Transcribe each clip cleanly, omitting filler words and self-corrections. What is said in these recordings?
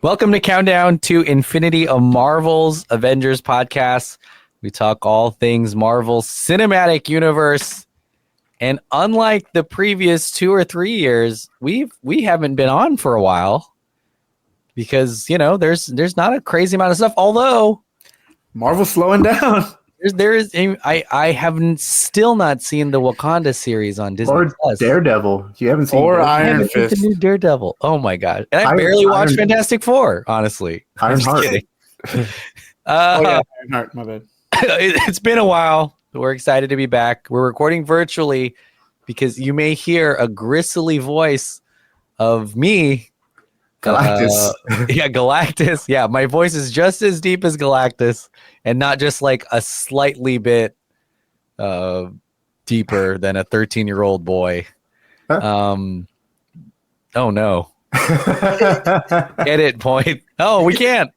Welcome to Countdown to Infinity, a Marvel's Avengers podcast. We talk all things Marvel Cinematic Universe. And unlike the previous 2 or 3 years, we haven't been on for a while because, you know, there's not a crazy amount of stuff. Although Marvel's slowing down. I haven't still not seen the Wakanda series on Disney or Plus. Daredevil. You haven't seen Or Daredevil? Iron Fist. The new Daredevil. Oh my god! And I barely watched Fantastic Four. Honestly, I'm just Ironheart. kidding. Ironheart, my bad. It's been a while. We're excited to be back. We're recording virtually because you may hear a gristly voice of me. Galactus. Galactus. Yeah, my voice is just as deep as Galactus and not just like a slightly bit deeper than a 13-year-old boy. Huh? Oh no. Get it, point. Oh, we can't.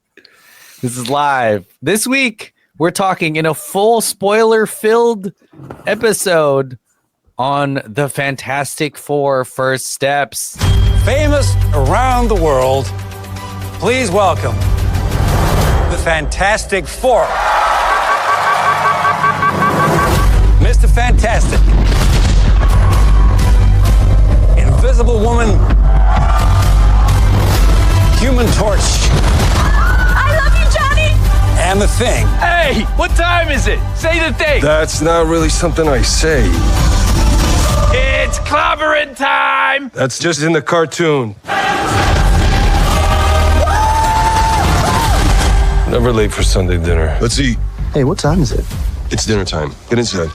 This is live. This week, we're talking in a full spoiler-filled episode on the Fantastic Four First Steps. Famous around the world, please welcome the Fantastic Four. Mr. Fantastic, Invisible Woman, Human Torch, I love you, Johnny! and the Thing. Hey, what time is it? Say the thing. That's not really something I say. It's clobbering time. That's just in the cartoon. Never late for Sunday dinner. Let's eat. Hey, what time is it? It's dinner time. Get inside.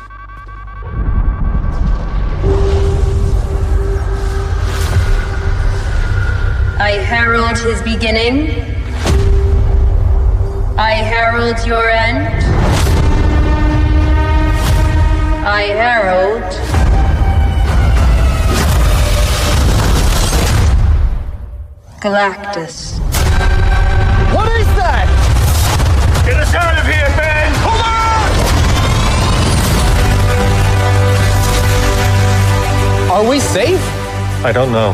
I herald his beginning. I herald your end. I herald Galactus. What is that? Get us out of here, Ben. Hold on. Are we safe? I don't know.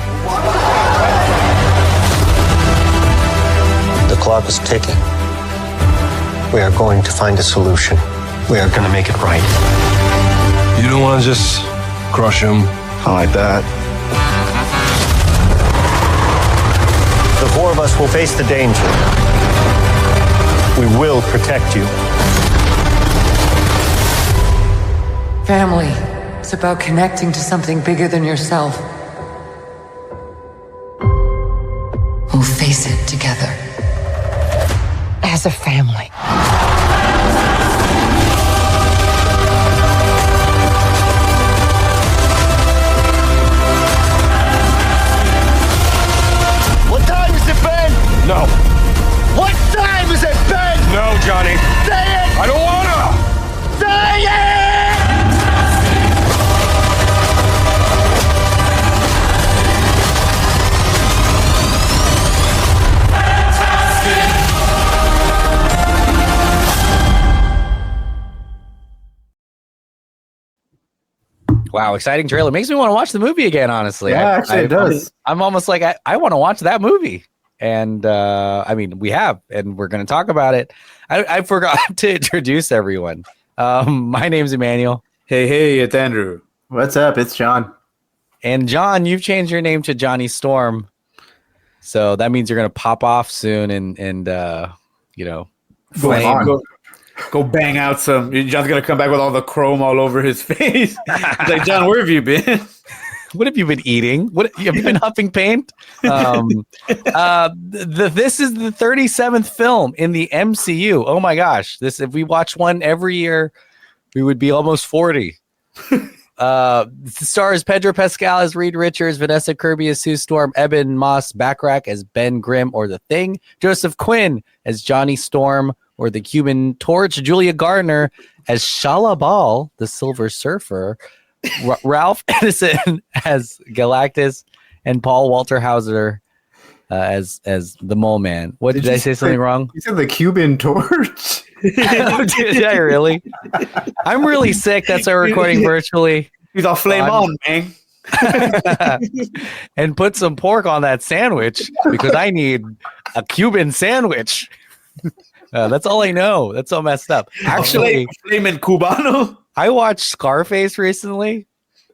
The clock is ticking. We are going to find a solution. We are going to make it right. You don't want to just crush him. I like that. The four of us will face the danger. We will protect you. Family. It's about connecting to something bigger than yourself. We'll face it together. As a family. What time is it, Ben? No. What time is it, Ben? No, Johnny. Say it. I don't wanna. Say it. Wow, exciting trailer. Makes me want to watch the movie again, honestly. Yeah, actually, it does. I'm almost like, I want to watch that movie. And, I mean, we have, and we're going to talk about it. I forgot to introduce everyone. My name's Emmanuel. Hey, it's Andrew. What's up? It's John. And John, you've changed your name to Johnny Storm. So that means you're going to pop off soon and you know, Going on. Go bang out some. John's going to come back with all the chrome all over his face. He's like, John, where have you been? What have you been eating? What have you been huffing paint? This is the 37th film in the MCU. Oh my gosh! If we watch one every year, we would be almost 40. The stars Pedro Pascal as Reed Richards, Vanessa Kirby as Sue Storm, Eben Moss Backrack as Ben Grimm or the Thing, Joseph Quinn as Johnny Storm or the Human Torch, Julia Gardner as Shala Bal, the Silver Surfer, Ralph Edison as Galactus, and Paul Walter Hauser as the Mole Man. What did I say something wrong? You said the Cuban torch. Did I really? I'm really sick. That's why we're recording virtually. He's all flame on, man. and put some pork on that sandwich because I need a Cuban sandwich. That's all I know. That's all messed up. Actually, Flamin' Cubano. I watched Scarface recently.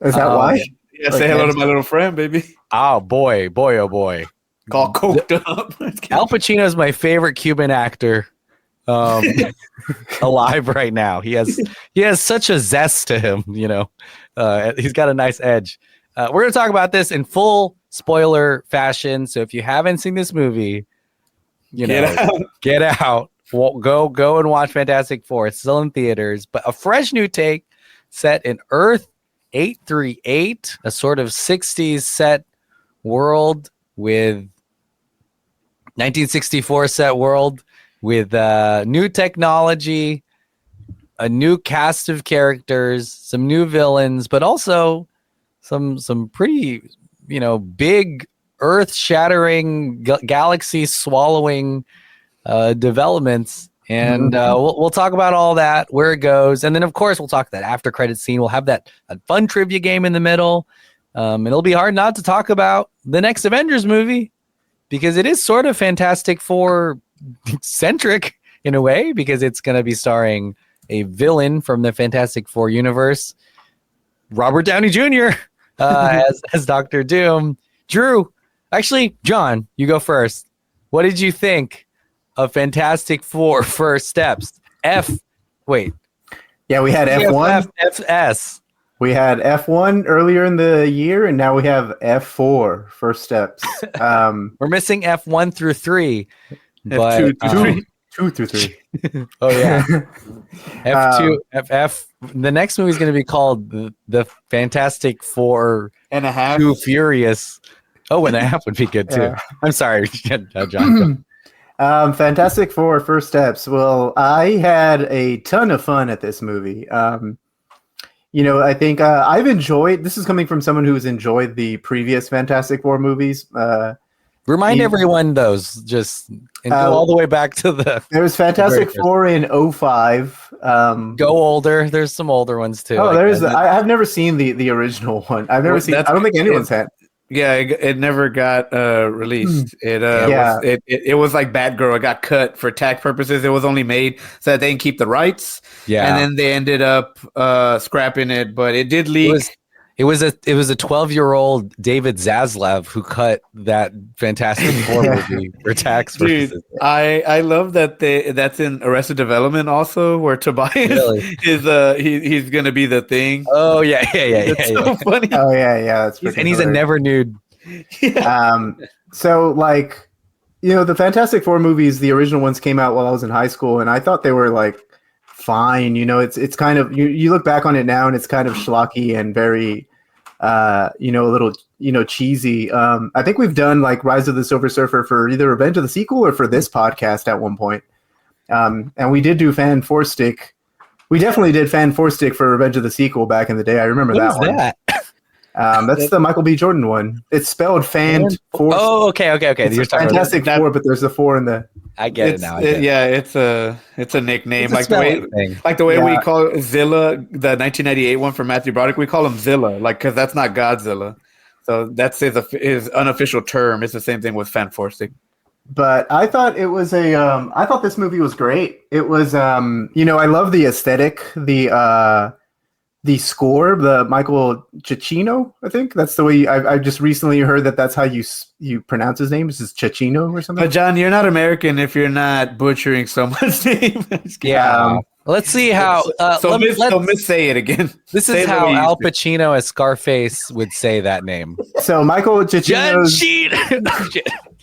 Is that why? Yeah, say hello to my little friend, baby. Oh boy, oh boy. All coked up. Al Pacino is my favorite Cuban actor alive right now. He has such a zest to him, you know. He's got a nice edge. We're going to talk about this in full spoiler fashion. So if you haven't seen this movie, get out. Well, go and watch Fantastic Four. It's still in theaters, but a fresh new take set in Earth 838, a sort of 60s set world with 1964 set world with new technology, a new cast of characters, some new villains, but also some pretty, big earth-shattering, galaxy-swallowing developments. And we'll talk about all that, where it goes. And then, of course, we'll talk that after-credit scene. We'll have that a fun trivia game in the middle. It'll be hard not to talk about the next Avengers movie because it is sort of Fantastic Four-centric in a way because it's going to be starring a villain from the Fantastic Four universe, Robert Downey Jr. As Dr. Doom. Drew, actually, John, you go first. What did you think of Fantastic Four First Steps? Yeah, we had F1. FS. We had F1 earlier in the year, and now we have F4 First Steps. We're missing F1 through 3. But, F2 through 3. Oh, yeah. F2, FF. The next movie is going to be called the Fantastic Four and a half. Too Furious. Oh, and a half would be good, too. Yeah. I'm sorry, John. Fantastic Four First Steps. Well, I had a ton of fun at this movie. I think I've enjoyed. This is coming from someone who's enjoyed the previous Fantastic Four movies. Remind everyone those, just and go all the way back to there was Fantastic Four in 2005. Go older. There's some older ones too. Oh, I've never seen the original one. I've never seen. I don't think anyone's had. Yeah, it never got released. It was like Batgirl. It got cut for tax purposes. It was only made so that they didn't keep the rights. Yeah, and then they ended up scrapping it, but it did leak. It was a 12-year-old David Zaslav who cut that Fantastic Four movie for tax purposes. Dude, I love that that's in Arrested Development also, where Tobias is he's gonna be the Thing. Oh yeah. It's so funny. Oh yeah. He's a never nude. Yeah. So like, the Fantastic Four movies, the original ones came out while I was in high school, and I thought they were like fine. It's kind of you look back on it now, and it's kind of schlocky and very a little cheesy. I think we've done like Rise of the Silver Surfer for either Revenge of the Sequel or for this podcast at one point. And we did do Fan Four Stick. We definitely did Fan Four Stick for Revenge of the Sequel back in the day. I remember that one. That's the Michael B. Jordan one. It's spelled Fan Four. Oh, okay. It's Fantastic Four, but there's a 4 in the. I get it now. It's a nickname, like the way we call Zilla, the 1998 one from Matthew Broderick. We call him Zilla, like because that's not Godzilla. So that's his unofficial term. It's the same thing with Fan Four Stick. But I thought it was I thought this movie was great. It was I love the aesthetic, the score, the Michael Giacchino, I think that's the way I just recently heard that's how you pronounce his name. Is this Giacchino or something? But John, you're not American if you're not butchering someone's name. Yeah. Let's see how. Let's say it again. This is how Al Pacino as Scarface would say that name. So Michael Giacchino's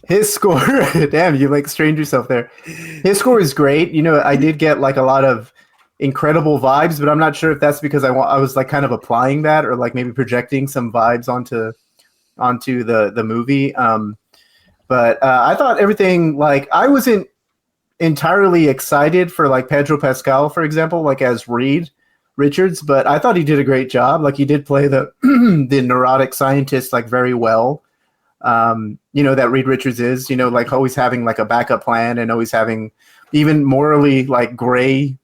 his score. Damn, you like strained yourself there. His score is great. I did get like a lot of incredible vibes, but I'm not sure if that's because I was like kind of applying that or like maybe projecting some vibes onto the movie. But I thought everything, like I wasn't entirely excited for like Pedro Pascal, for example, like as Reed Richards, but I thought he did a great job. Like he did play the the neurotic scientist like very well. That Reed Richards is, like always having like a backup plan and always having even morally like gray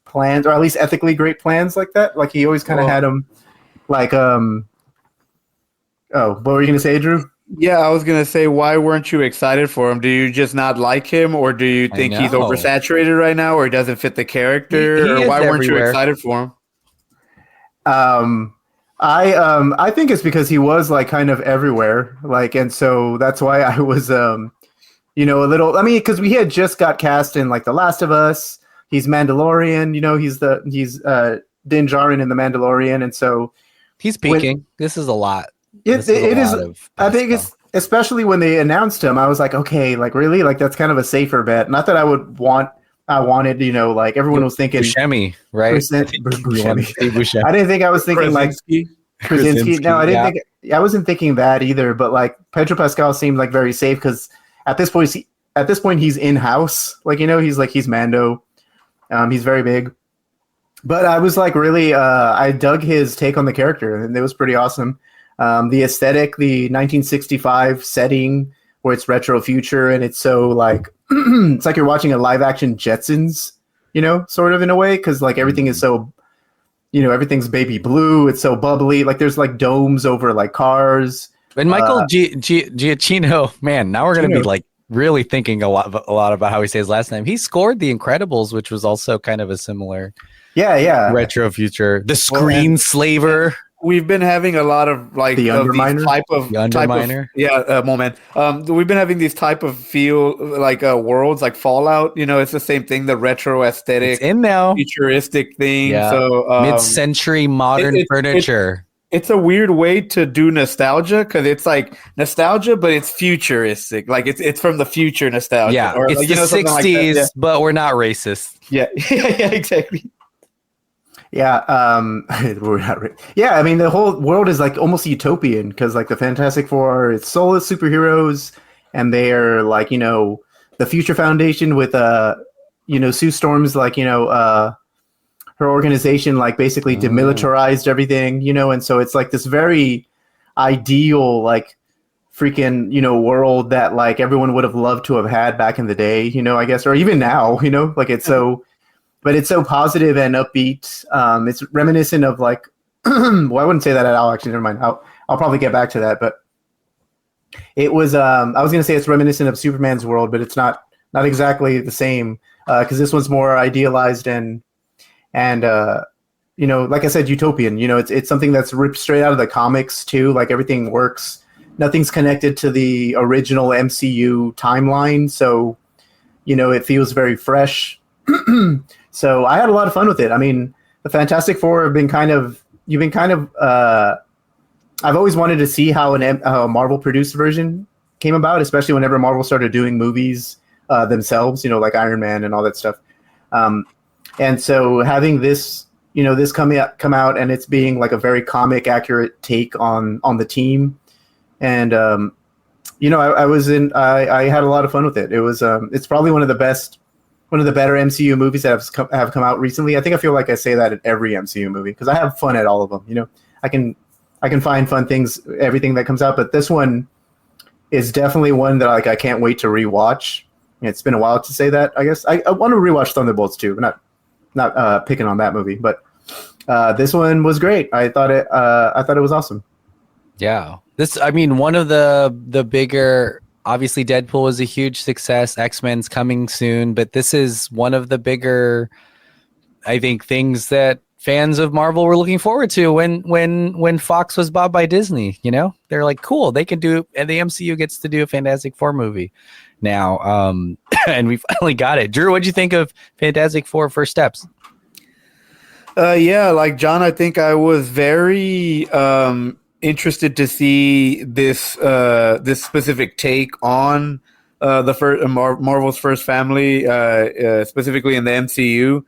plans, or at least ethically great plans like that. Like he always kind of had them like Oh, what were you going to say, Drew? Yeah, I was gonna say, why weren't you excited for him? Do you just not like him, or do you think he's oversaturated right now, or he doesn't fit the character, or why weren't you excited for him? I think it's because he was like kind of everywhere, like, and so that's why I was a little. I mean, because we had just got cast in like The Last of Us. He's Mandalorian, he's Din Djarin in The Mandalorian, and so he's peaking. This is a lot. It is. I think it's especially when they announced him. I was like, okay, like really, like that's kind of a safer bet. Not that I wanted, like everyone was thinking Buscemi, right? Buscemi. I didn't think I was thinking Krasinski. like Krasinski. No, I didn't think. I wasn't thinking that either. But like Pedro Pascal seemed like very safe because at this point he's in house. Like he's Mando. He's very big. But I was like really, I dug his take on the character, and it was pretty awesome. The aesthetic, the 1965 setting where it's retro future, and it's so like it's like you're watching a live action Jetsons, sort of in a way, because like everything is so, everything's baby blue. It's so bubbly. Like there's like domes over like cars. And Michael Giacchino, man, now we're gonna be like really thinking a lot about how he says his last name. He scored The Incredibles, which was also kind of a similar, retro future. The Screenslaver. We've been having a lot of like the Underminer. We've been having these type of feel like worlds like Fallout. It's the same thing. The retro aesthetic, it's in now, futuristic thing. Yeah. So mid-century modern furniture. It's a weird way to do nostalgia because it's like nostalgia, but it's futuristic. Like it's from the future nostalgia. Yeah, or it's like, the 60s, like but we're not racist. Yeah, yeah, exactly. Yeah, we're not. Yeah, I mean the whole world is like almost utopian because like the Fantastic Four, it's soulless superheroes, and they are like the Future Foundation with Sue Storm's like her organization like basically demilitarized everything, and so it's like this very ideal like freaking world that like everyone would have loved to have had back in the day, I guess, or even now, like it's so. But it's so positive and upbeat. It's reminiscent of like, well, I wouldn't say that at all. Actually, never mind. I'll probably get back to that. But it was. I was going to say it's reminiscent of Superman's world, but it's not exactly the same because this one's more idealized and like I said, utopian. It's something that's ripped straight out of the comics too. Like everything works. Nothing's connected to the original MCU timeline, so it feels very fresh. So I had a lot of fun with it. I mean, the Fantastic Four have been I've always wanted to see how a Marvel produced version came about, especially whenever Marvel started doing movies themselves, like Iron Man and all that stuff. And so having this, this come out and it's being like a very comic accurate take on the team. And, I had a lot of fun with it. It was, it's probably one of the better MCU movies that have come out recently. I feel like I say that in every MCU movie because I have fun at all of them. I can find fun things, everything that comes out, but this one is definitely one that like I can't wait to rewatch. It's been a while to say that. I guess I want to rewatch Thunderbolts too, but not picking on that movie. But this one was great. I thought it was awesome. Yeah, one of the bigger. Obviously, Deadpool was a huge success. X-Men's coming soon, but this is one of the bigger, I think, things that fans of Marvel were looking forward to when Fox was bought by Disney. They're like, cool, they can do, and the MCU gets to do a Fantastic Four movie now, and we finally got it. Drew, what'd you think of Fantastic Four First Steps? Yeah, like John, I think I was very interested to see this specific take on the first Marvel's first family, specifically in the MCU.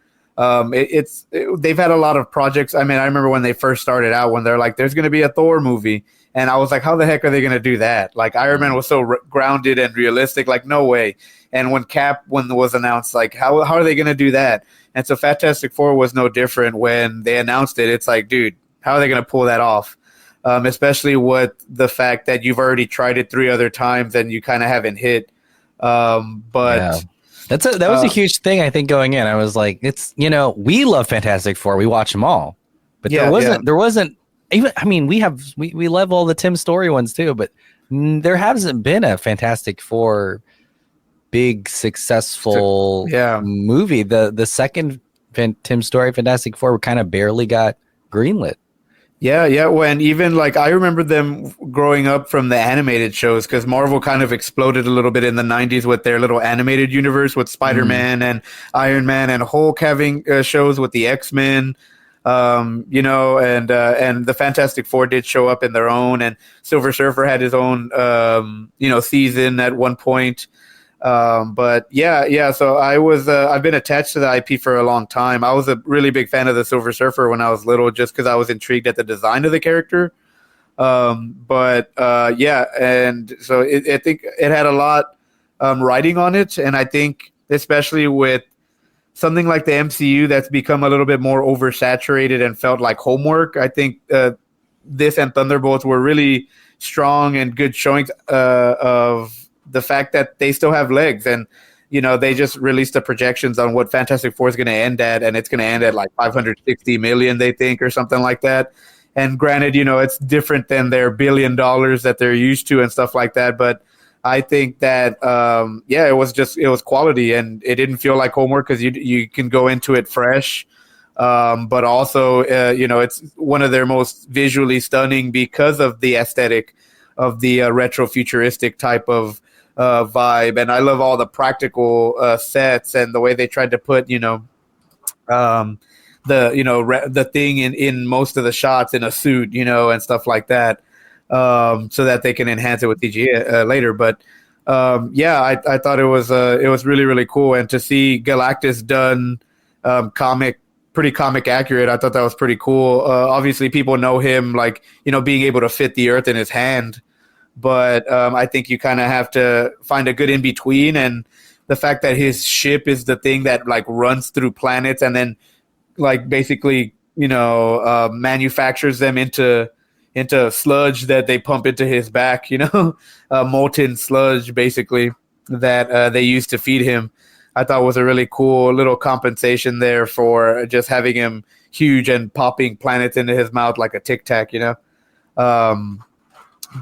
They've had a lot of projects. I mean, I remember when they first started out, when they're like, "There's going to be a Thor movie," and I was like, "How the heck are they going to do that?" Like Iron Man was so grounded and realistic, like no way. And when Cap was announced, like how are they going to do that? And so Fantastic Four was no different when they announced it. It's like, dude, how are they going to pull that off? Especially with the fact that you've already tried it 3 other times and you kind of haven't hit. But yeah. That was a huge thing, I think, going in. I was like, it's, we love Fantastic Four. We watch them all. But there wasn't even I mean we love all the Tim Story ones too, but there hasn't been a Fantastic Four big successful movie. The second Tim Story Fantastic Four kind of barely got greenlit. Yeah. When even like I remember them growing up from the animated shows, because Marvel kind of exploded a little bit in the 90s with their little animated universe with Spider-Man and Iron Man and Hulk having shows with the X-Men, and the Fantastic Four did show up in their own, and Silver Surfer had his own season at one point. So I've been attached to the IP for a long time. I was a really big fan of the Silver Surfer when I was little, just because I was intrigued at the design of the character. And so I think it had a lot writing on it, and I think especially with something like the MCU that's become a little bit more oversaturated and felt like homework, I think this and Thunderbolts were really strong and good showings of the fact that they still have legs, and they just released the projections on what Fantastic Four is going to end at, and it's going to end at like 560 million, they think, or something like that. And granted, it's different than their $1 billion that they're used to and stuff like that. But I think that it was quality, and it didn't feel like homework because you can go into it fresh. But also, it's one of their most visually stunning because of the aesthetic of the retro futuristic type of vibe, and I love all the practical sets and the way they tried to put the thing in most of the shots in a suit, and stuff like that, so that they can enhance it with CG later. But I thought it was really, really cool, and to see Galactus done pretty comic accurate, I thought that was pretty cool. Obviously, people know him being able to fit the Earth in his hand. But I think you kind of have to find a good in between, and the fact that his ship is the thing that runs through planets and then basically manufactures them into sludge that they pump into his back, molten sludge basically that they use to feed him. I thought was a really cool little compensation there for just having him huge and popping planets into his mouth like a Tic Tac,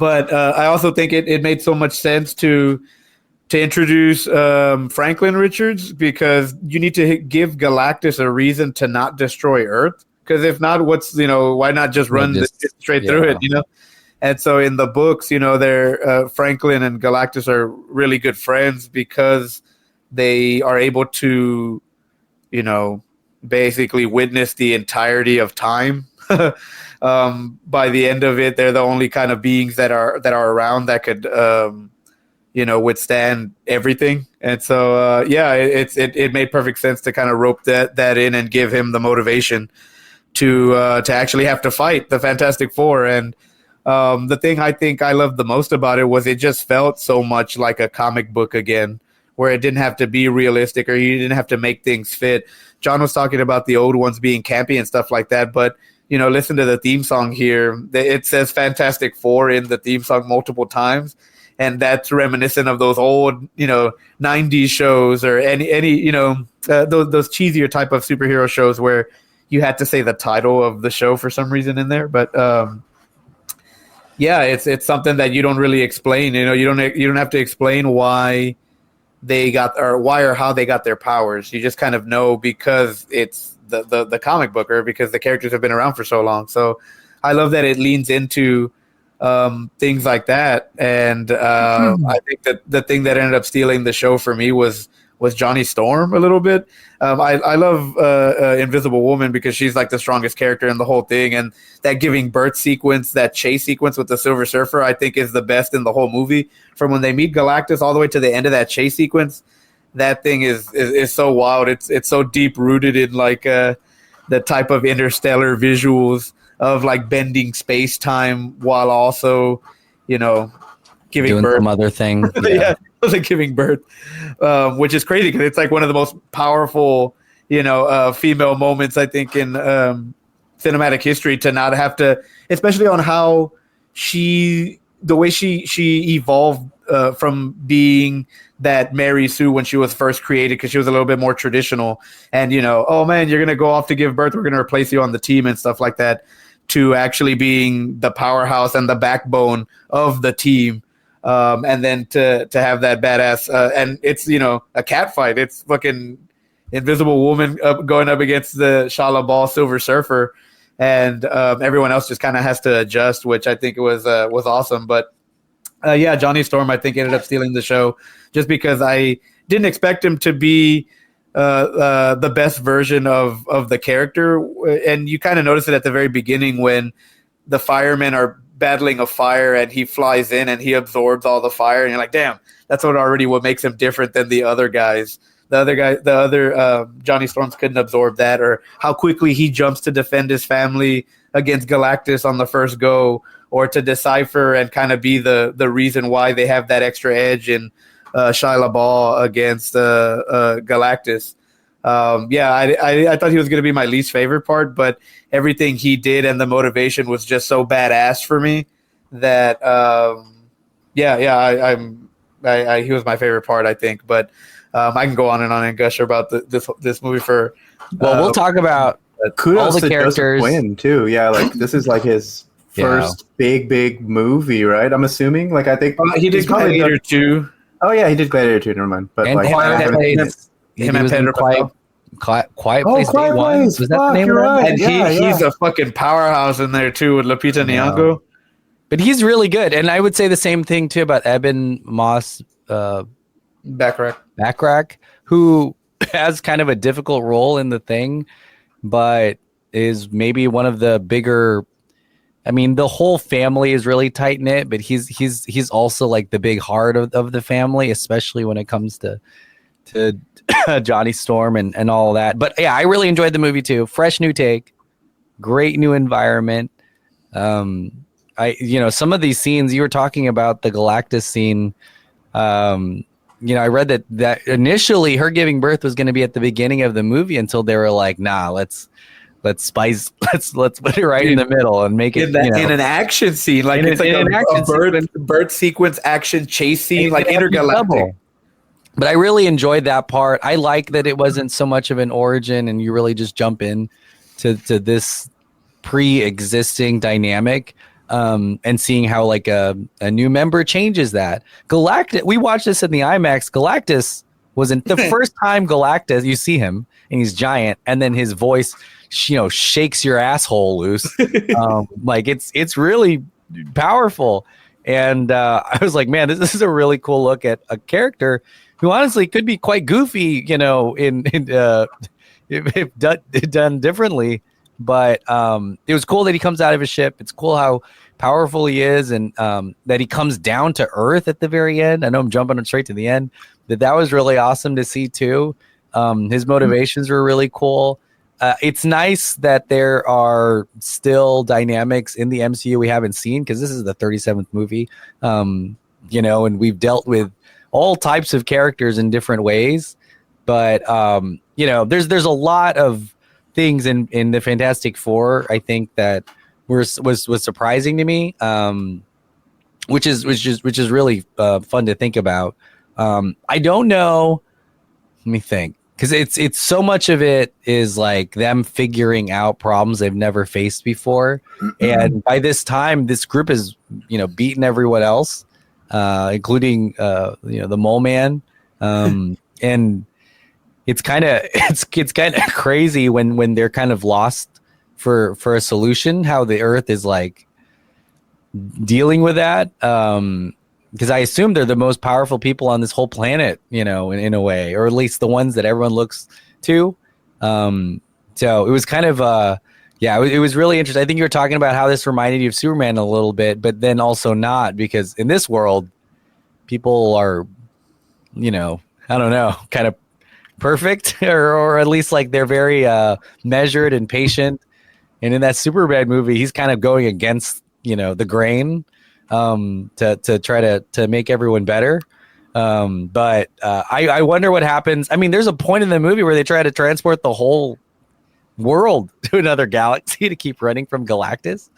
But I also think it made so much sense to introduce Franklin Richards, because you need to give Galactus a reason to not destroy Earth. Because if not, why not just run straight through it, And so in the books, they're Franklin and Galactus are really good friends because they are able to, basically witness the entirety of time. By the end of it, they're the only kind of beings that are around that could withstand everything. And so it made perfect sense to kind of rope that in and give him the motivation to actually have to fight the Fantastic Four. And the thing I think I loved the most about it was it just felt so much like a comic book again, where it didn't have to be realistic or you didn't have to make things fit. John was talking about the old ones being campy and stuff like that, but listen to the theme song here. It says Fantastic Four in the theme song multiple times, and that's reminiscent of those old, 90s shows or any those cheesier type of superhero shows where you had to say the title of the show for some reason in there. But it's something that you don't really explain. You don't have to explain why they got or how they got their powers. You just kind of know because it's the comic book, or because the characters have been around for so long. So I love that it leans into things like that. And I think that the thing that ended up stealing the show for me was Johnny Storm a little bit. I love Invisible Woman because she's the strongest character in the whole thing. And that giving birth sequence, that chase sequence with the Silver Surfer, I think is the best in the whole movie. From when they meet Galactus all the way to the end of that chase sequence, that thing is so wild. It's so deep rooted in the type of interstellar visuals of bending space time while also, giving doing birth. Some other thing. Giving birth, which is crazy because it's one of the most powerful, female moments I think in cinematic history, to not have to, especially on how the way she evolved from being that Mary Sue when she was first created, because she was a little bit more traditional, and oh man, you're gonna go off to give birth, we're gonna replace you on the team and stuff like that, to actually being the powerhouse and the backbone of the team. And then to have that badass, and it's, a cat fight. It's fucking Invisible Woman going up against the Shia LaBeouf Silver Surfer, and everyone else just kind of has to adjust, which I think was awesome. But Johnny Storm, I think, ended up stealing the show just because I didn't expect him to be the best version of the character. And you kind of notice it at the very beginning when the firemen are battling a fire and he flies in and he absorbs all the fire. And you're like, damn, that's what makes him different than the other guys. The other Johnny Storms couldn't absorb that, or how quickly he jumps to defend his family against Galactus on the first go, or to decipher and kind of be the reason why they have that extra edge in Shia LaBeouf against Galactus. I thought he was going to be my least favorite part, but everything he did and the motivation was just so badass for me that he was my favorite part, I think. But I can go on and gush about this movie for. Well, we'll talk about kudos all the to characters. Joseph Quinn too. Yeah, like this is like his first big movie, right? I'm assuming. Like I think he did Gladiator 2. Oh yeah, he did Gladiator 2. Never mind. But and like Quiet Place. Him and Pedro Pascal. Quiet Place. Quiet Place. Was that the name of right. And he's a fucking powerhouse in there too with Lupita Nyong'o. But he's really good, and I would say the same thing too about Eben Moss Backrack, who has kind of a difficult role in the thing, but is maybe one of the bigger. I mean, the whole family is really tight knit, but he's also like the big heart of the family, especially when it comes to Johnny Storm and all that. But yeah, I really enjoyed the movie too. Fresh new take, great new environment. Some of these scenes you were talking about, the Galactus scene. I read that initially her giving birth was going to be at the beginning of the movie until they were like, nah, let's put it right in the middle and make it in an action scene, like it's like a bird sequence action chase scene, like intergalactic. But I really enjoyed that part. I like that it wasn't so much of an origin and you really just jump in to this pre-existing dynamic, and seeing how like a new member changes that. Galactus, we watched this in the IMAX. Galactus wasn't the first time Galactus, you see him and he's giant and then his voice, shakes your asshole loose. Like it's really powerful. And I was like, man, this is a really cool look at a character who honestly could be quite goofy, if done differently. But it was cool that he comes out of his ship. It's cool how powerful he is, and that he comes down to Earth at the very end. I know I'm jumping straight to the end, but that was really awesome to see too. His motivations were really cool. It's nice that there are still dynamics in the MCU we haven't seen, because this is the 37th movie, and we've dealt with all types of characters in different ways. But there's a lot of things in the Fantastic Four, I think, that was surprising to me, which is really fun to think about. I don't know. Let me think. Because it's so much of it is like them figuring out problems they've never faced before, and by this time, this group has beaten everyone else, including the Mole Man, and it's kind of crazy when they're kind of lost for a solution, how the Earth is like dealing with that. Because I assume they're the most powerful people on this whole planet, in a way, or at least the ones that everyone looks to. So it was kind of, it was really interesting. I think you were talking about how this reminded you of Superman a little bit, but then also not, because in this world, people are, I don't know, kind of perfect, or at least like they're very measured and patient. And in that Superman movie, he's kind of going against, the grain, to try to make everyone better. But I wonder what happens. I mean, there's a point in the movie where they try to transport the whole world to another galaxy to keep running from Galactus.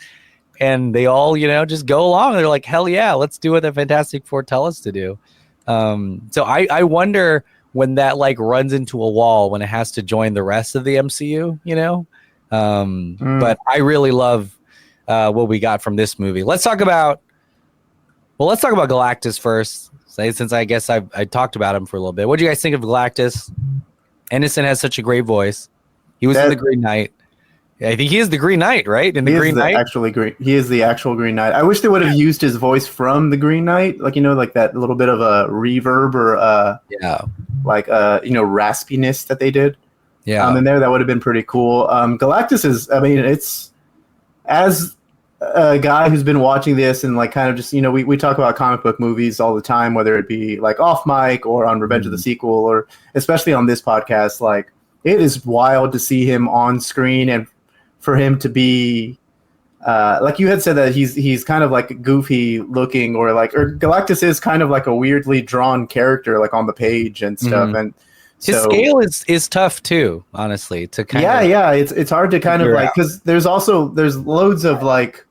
And they all, just go along. They're like, hell yeah, let's do what the Fantastic Four tell us to do. So I wonder when that like runs into a wall, when it has to join the rest of the MCU, But I really love what we got from this movie. Let's talk about Galactus first, since I guess I talked about him for a little bit. What do you guys think of Galactus? Innocent has such a great voice. He was in the Green Knight. I think he is the Green Knight, right? In the Green Knight, he is the actual Green Knight. I wish they would have used his voice from the Green Knight, like like that little bit of a reverb or raspiness that they did. Yeah, in there that would have been pretty cool. Galactus is, I mean, it's as a guy who's been watching this and like kind of just we talk about comic book movies all the time, whether it be like off mic or on Revenge of the Sequel, or especially on this podcast. Like, it is wild to see him on screen and for him to be like you had said that he's kind of like goofy looking, or Galactus is kind of like a weirdly drawn character like on the page and stuff. And his scale is tough too, honestly, to kind of it's hard to kind of like, because there's loads of like,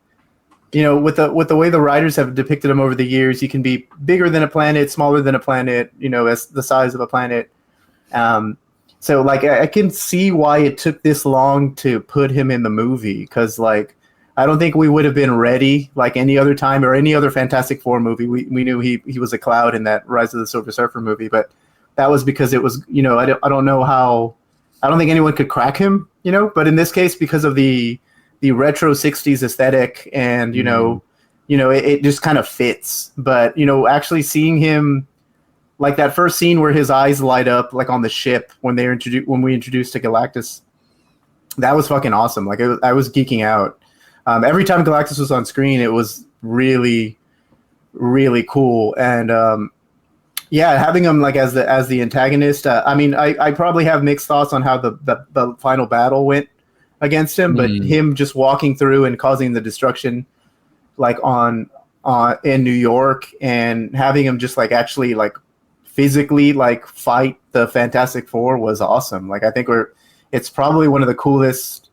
with the way the writers have depicted him over the years, he can be bigger than a planet, smaller than a planet, as the size of a planet. So like I can see why it took this long to put him in the movie, because like I don't think we would have been ready like any other time or any other Fantastic Four movie. We knew he was a cloud in that Rise of the Silver Surfer movie, but that was because it was I don't know how, I don't think anyone could crack him, but in this case, because of the retro 60s aesthetic and it just kind of fits. But actually seeing him, like that first scene where his eyes light up like on the ship when we introduced to Galactus, that was fucking awesome. Like I was geeking out. Every time Galactus was on screen, it was really, really cool. And having him like as the antagonist. I mean, I probably have mixed thoughts on how the final battle went against him, but him just walking through and causing the destruction, like in New York, and having him just like actually like physically like fight the Fantastic Four was awesome. Like I think it's probably one of the coolest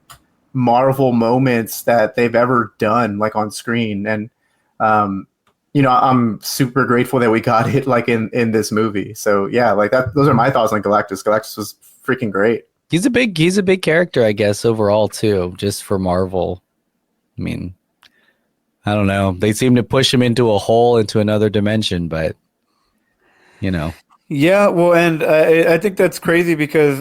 Marvel moments that they've ever done like on screen. And I'm super grateful that we got it like in this movie. So yeah, like those are my thoughts on Galactus. Galactus was freaking great. He's a big character, I guess, overall too, just for Marvel. I mean, I don't know. They seem to push him into a hole, into another dimension, but Yeah, well, and I think that's crazy because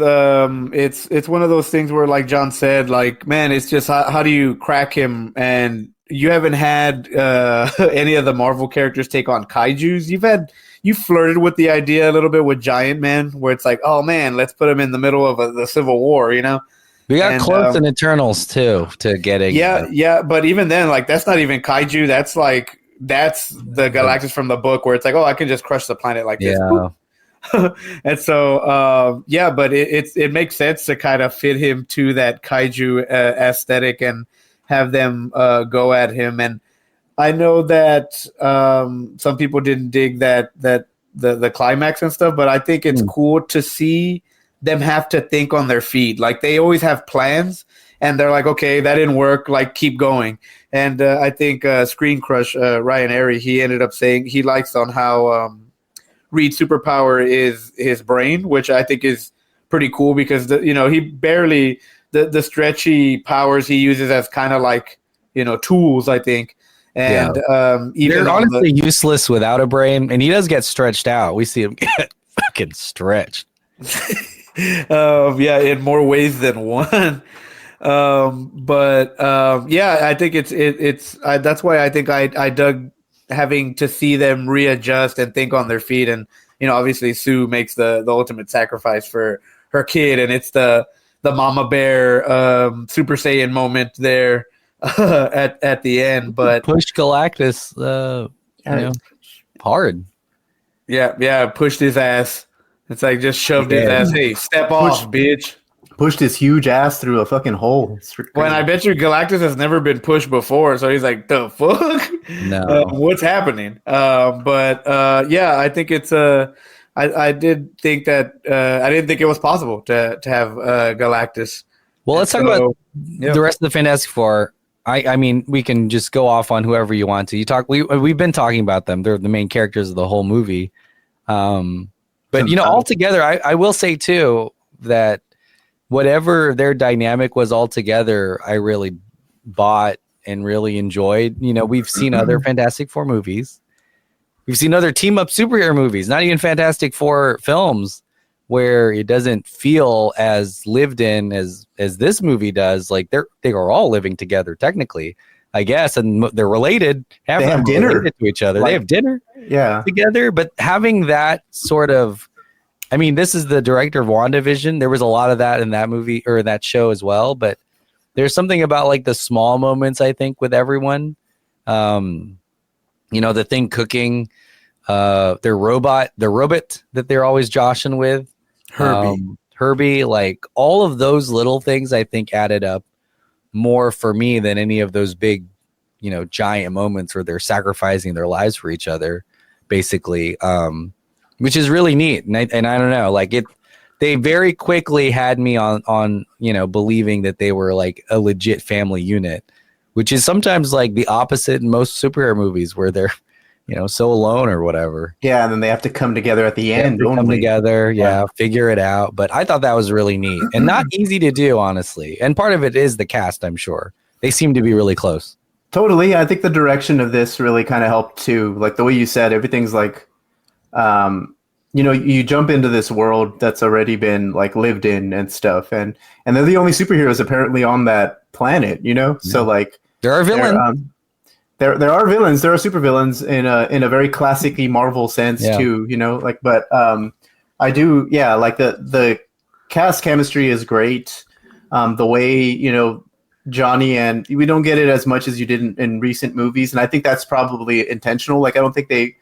it's one of those things where, like John said, like, man, it's just how do you crack him? And you haven't had any of the Marvel characters take on kaijus. You flirted with the idea a little bit with Giant Man, where it's like, oh man, let's put him in the middle of the Civil War, We got close in Eternals too to getting. Yeah, but even then, like, that's not even kaiju. That's the Galactus from the book, where it's like, oh, I can just crush the planet like this. And so, but it makes sense to kind of fit him to that kaiju aesthetic and have them go at him. And I know that some people didn't dig that the climax and stuff, but I think it's cool to see them have to think on their feet. Like, they always have plans, and they're like, okay, that didn't work, like, keep going. And I think Screen Crush, Ryan Airy, he ended up saying he likes on how Reed's superpower is his brain, which I think is pretty cool because, he barely, the stretchy powers he uses as kind of like, tools, I think. And even they're honestly useless without a brain, and he does get stretched out. We see him get fucking stretched. In more ways than one. I think it's that's why I think I dug having to see them readjust and think on their feet. And obviously Sue makes the ultimate sacrifice for her kid, and it's the mama bear Super Saiyan moment there at the end. But push Galactus hard. Yeah, pushed his ass. It's like just shoved his ass. Hey, step off, bitch. Pushed his huge ass through a fucking hole. When I bet you Galactus has never been pushed before, so he's like, the fuck? No. What's happening? I think it's I did think that I didn't think it was possible to have Galactus. Well, let's talk about the rest of the Fantastic Four. I mean, we can just go off on whoever you want to. We've been talking about them. They're the main characters of the whole movie. But altogether, I will say too that whatever their dynamic was altogether, I really bought and really enjoyed. You know, we've seen other Fantastic Four movies. We've seen other team up superhero movies, not even Fantastic Four films, where it doesn't feel as lived in as this movie does. Like they are all living together technically, I guess, and they're related. They have dinner related to each other. Like, they have dinner, together. But having that sort of, I mean, this is the director of WandaVision. There was a lot of that in that movie or that show as well. But there's something about like the small moments, I think, with everyone. You know, the Thing cooking, their robot that they're always joshing with, Herbie, like all of those little things, I think added up more for me than any of those big, you know, giant moments where they're sacrificing their lives for each other, basically, which is really neat. And I don't know, like they very quickly had me on, you know, believing that they were like a legit family unit, which is sometimes like the opposite in most superhero movies where they're, you know, so alone or whatever. Yeah, and then they have to come together at the end. Come together, figure it out. But I thought that was really neat and not easy to do, honestly. And part of it is the cast, I'm sure. They seem to be really close. Totally. I think the direction of this really kind of helped too. Like the way you said, everything's like, you know, you jump into this world that's already been like lived in and stuff, and they're the only superheroes apparently on that planet. You know, so like. There are villains. There are villains. There are supervillains in a very classically Marvel sense too. You know, like, but I do, like the cast chemistry is great. The way, you know, Johnny, and we don't get it as much as you did in recent movies, and I think that's probably intentional. Like, I don't think the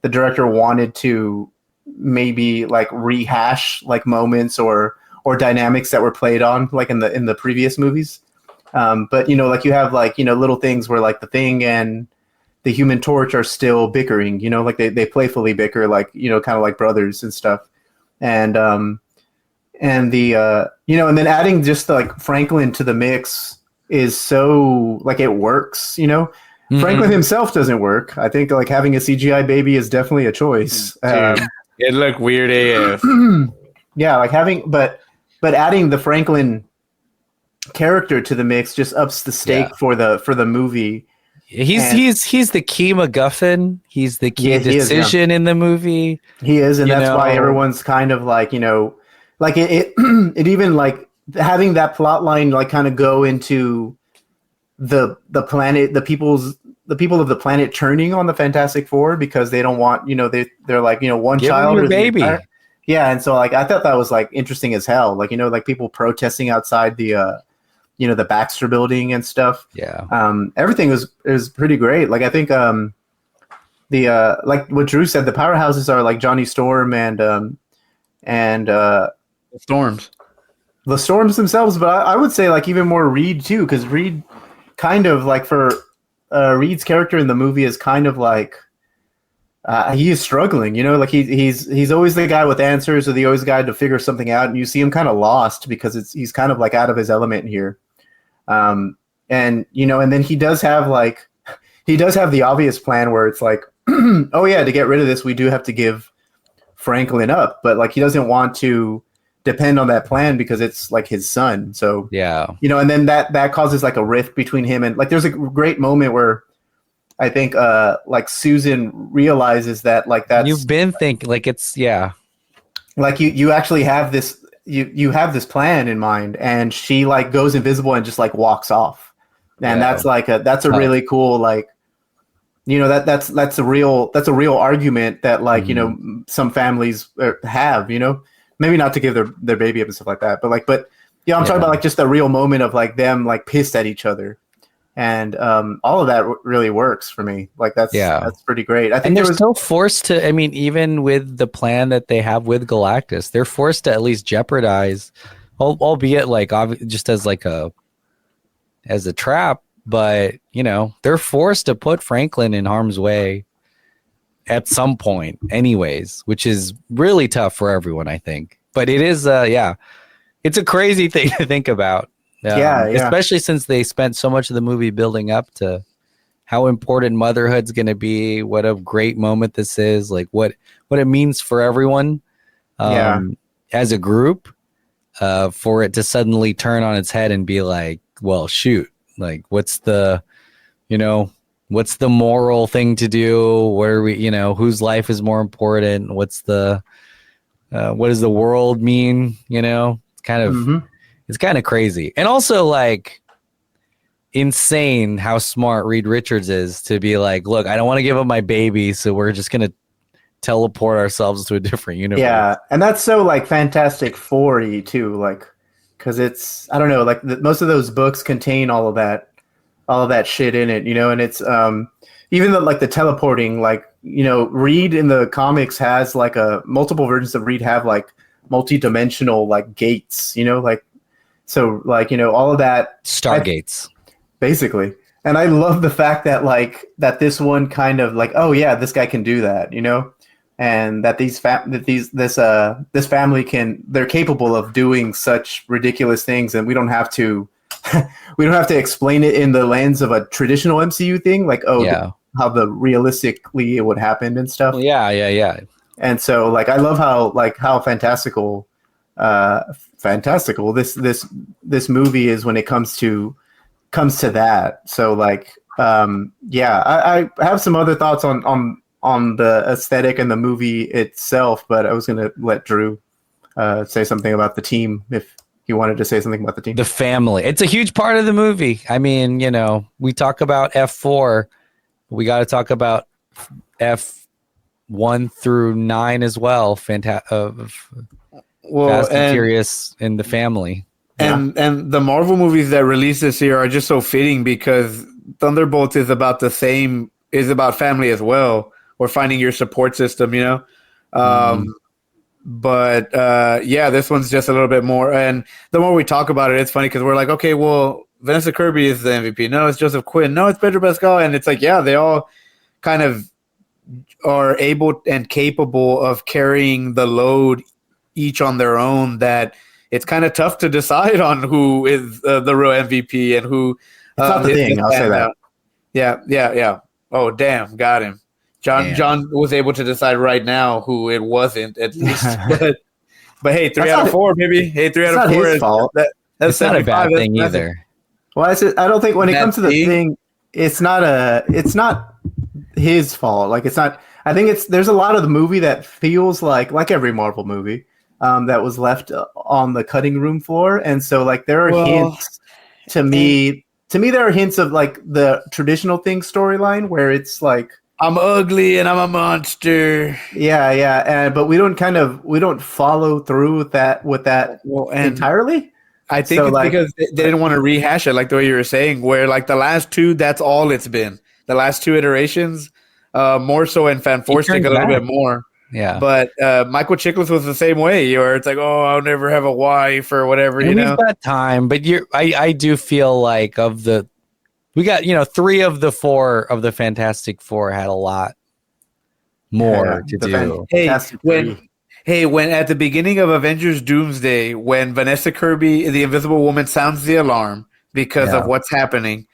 director wanted to maybe like rehash like moments or dynamics that were played on like in the previous movies. But, you know, like you have like, you know, little things where like the Thing and the Human Torch are still bickering, you know, like they playfully bicker, like, you know, kind of like brothers and stuff. And the, you know, and then adding just like Franklin to the mix is so like it works, you know. Mm-hmm. Franklin himself doesn't work. I think like having a CGI baby is definitely a choice. It looked weird AF. Yeah, like but adding the Franklin character to the mix just ups the stake for the movie. He's the key MacGuffin. He's the key decision in the movie. He is, and that's why everyone's kind of like, you know, like it even like having that plot line like kind of go into the planet, the people of the planet turning on the Fantastic Four because they don't want, you know, they're like, you know, one Give child or baby. Yeah, and so like I thought that was like interesting as hell. Like, you know, like people protesting outside the you know, the Baxter building and stuff. Yeah. Everything is pretty great. Like I think the like what Drew said, the powerhouses are like Johnny Storm and the Storms. The Storms themselves, but I would say like even more Reed too, because Reed kind of like for Reed's character in the movie is kind of like he is struggling, you know, like he's always the guy with answers or the always guy to figure something out, and you see him kind of lost because he's kind of like out of his element here. And you know, and then he does have the obvious plan where it's like, oh yeah, to get rid of this, we do have to give Franklin up, but like he doesn't want to depend on that plan because it's like his son. So yeah, you know, and then that causes like a rift between him and like there's a great moment where I think like Susan realizes that like that's you've been thinking like it's like you actually have this you have this plan in mind, and she like goes invisible and just like walks off, and that's like that's a really cool, like, you know, that's a real argument that like you know some families have, you know, maybe not to give their baby up and stuff like that, but yeah, I'm talking about like just a real moment of like them like pissed at each other. And all of that really works for me. Like that's pretty great. I think they're still forced to. I mean, even with the plan that they have with Galactus, they're forced to at least jeopardize, albeit like just as a trap. But you know, they're forced to put Franklin in harm's way at some point, anyways, which is really tough for everyone, I think. But it is, it's a crazy thing to think about. Especially since they spent so much of the movie building up to how important motherhood's going to be, what a great moment this is, like what it means for everyone as a group, for it to suddenly turn on its head and be like, well, shoot, like what's the you know, what's the moral thing to do? Where we, you know, whose life is more important? What's the what does the world mean? You know, it's kind of crazy, and also like insane how smart Reed Richards is to be like, look, I don't want to give up my baby, so we're just gonna teleport ourselves to a different universe. Yeah, and that's so like Fantastic Four-y too, like because it's I don't know, like most of those books contain all of that shit in it, you know, and it's even the teleporting, like, you know, Reed in the comics has like multiple versions of Reed have like multi-dimensional like gates, you know, like so like, you know, all of that stargates basically. And I love the fact that like that this one kind of like, oh yeah, this guy can do that, you know, and that this family they're capable of doing such ridiculous things, and we don't have to explain it in the lens of a traditional MCU thing, like how the realistically it would happen and stuff. Yeah. And so like I love how fantastical this movie is when it comes to that. So like I have some other thoughts on the aesthetic and the movie itself, but I was gonna let Drew say something about the team if he wanted to say something about the team. The family. It's a huge part of the movie. I mean, you know, we talk about F4. We got to talk about F1 through 9 as well. Fast and Furious and the family. And the Marvel movies that release this year are just so fitting because Thunderbolts is about family as well, or finding your support system, you know? But this one's just a little bit more. And the more we talk about it, it's funny because we're like, okay, well, Vanessa Kirby is the MVP. No, it's Joseph Quinn. No, it's Pedro Pascal. And it's like, yeah, they all kind of are able and capable of carrying the load each on their own, that it's kind of tough to decide on who is the real MVP and who. It's not the thing. I'll say that. Yeah. Oh, damn. Got him. John was able to decide right now who it wasn't, at least. but hey, 3 out of 4, maybe. Hey, 3 out of 4 is fault. That's not a bad thing either. Well, I don't think when it comes to the thing, it's not his fault. Like it's not. I think there's a lot of the movie that feels like every Marvel movie that was left on the cutting room floor, and so like there are hints to me. To me, there are hints of like the traditional thing storyline where it's like I'm ugly and I'm a monster. Yeah, but we don't follow through with that entirely. I think it's because they didn't want to rehash it, like the way you were saying, where like the last two, that's all it's been. The last 2 iterations, more so in Fanforstic a little bit more. Yeah. But Michael Chiklis was the same way, where it's like, oh, I'll never have a wife or whatever, you know? We've got time, but I do feel like we got, you know, 3 of the 4 of the Fantastic Four had a lot more to do. When at the beginning of Avengers Doomsday, when Vanessa Kirby, the Invisible Woman, sounds the alarm because of what's happening,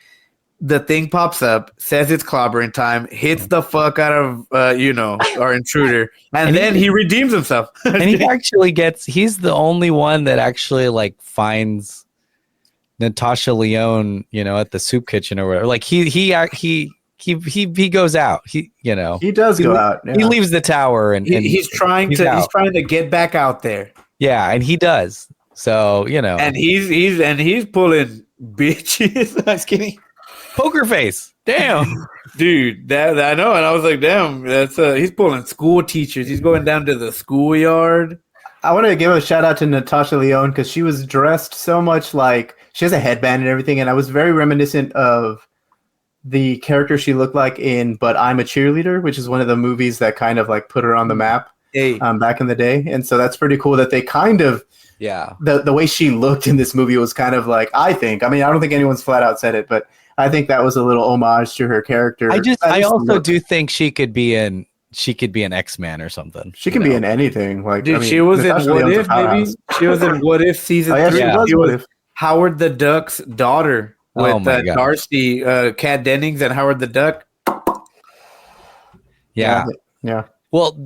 the thing pops up, says it's clobbering time, hits the fuck out of our intruder, and then he redeems himself. And he actually he's the only one that actually like finds Natasha Lyonne, you know, at the soup kitchen or whatever. Like he goes out. He does go out. Yeah. He leaves the tower and he's trying to get back out there. Yeah, and he does. So, you know. And he's pulling bitches. I was kidding. Poker face. Damn. Dude, that I know. And I was like, damn, that's he's pulling school teachers. He's going down to the schoolyard. I want to give a shout out to Natasha Lyonne because she was dressed so much like she has a headband and everything, and I was very reminiscent of the character she looked like in But I'm a Cheerleader, which is one of the movies that kind of like put her on the map back in the day. And so that's pretty cool that they kind of the way she looked in this movie was kind of like, I don't think anyone's flat out said it, but I think that was a little homage to her character. I also do think she could be an X-Man or something. She can be in anything. Like, dude, she was in What If, maybe? She was in What If season 3. She was Howard the Duck's daughter with Darcy, Kat Dennings, and Howard the Duck. Yeah. Yeah. Well,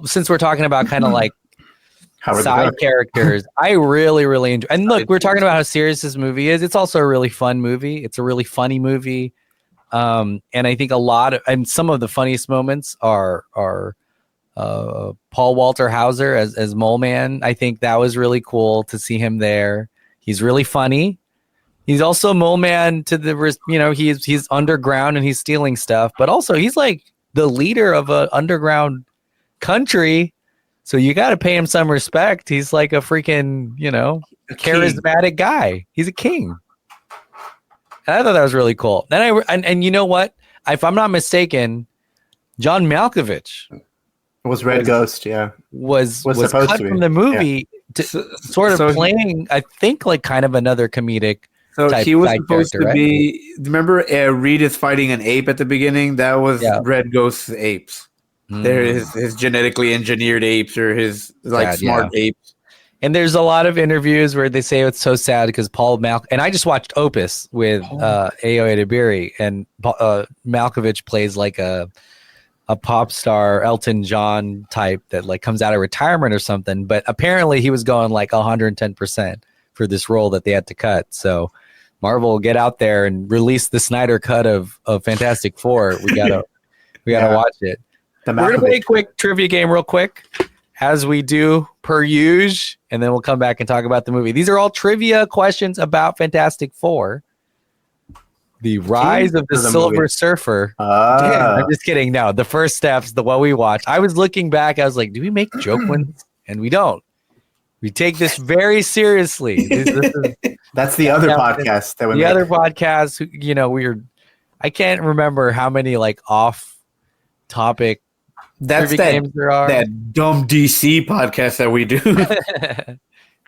since we're talking about kind of like side characters. I really, really enjoy. And look, we're talking about how serious this movie is. It's also a really fun movie. It's a really funny movie. And I think some of the funniest moments are Paul Walter Hauser as Mole Man. I think that was really cool to see him there. He's really funny. He's also Mole Man to the, he's underground and he's stealing stuff, but also he's like the leader of an underground country. So you got to pay him some respect. He's like a freaking, charismatic guy. He's a king. And I thought that was really cool. Then and you know what? If I'm not mistaken, John Malkovich was Red Ghost. Yeah, was cut from the movie to sort of playing. I think like kind of another comedic. So he was supposed to be. Remember, Reed is fighting an ape at the beginning. That was Red Ghost's apes. They're his genetically engineered apes or his smart apes. And there's a lot of interviews where they say it's so sad because and I just watched Opus with Ayo Edebiri, and Malkovich plays like a pop star Elton John type that like comes out of retirement or something. But apparently he was going like 110% for this role that they had to cut. So Marvel, get out there and release the Snyder cut of Fantastic Four. We gotta watch it. We're gonna play a quick trivia game real quick, as we do per usual, and then we'll come back and talk about the movie. These are all trivia questions about Fantastic Four. The Rise of the Silver Surfer. I'm just kidding. No, the first steps, what we watched. I was looking back. I was like, do we make joke ones? And we don't. We take this very seriously. That's the other podcast that we other podcast. I can't remember how many like off-topic games there are. That dumb DC podcast that we do.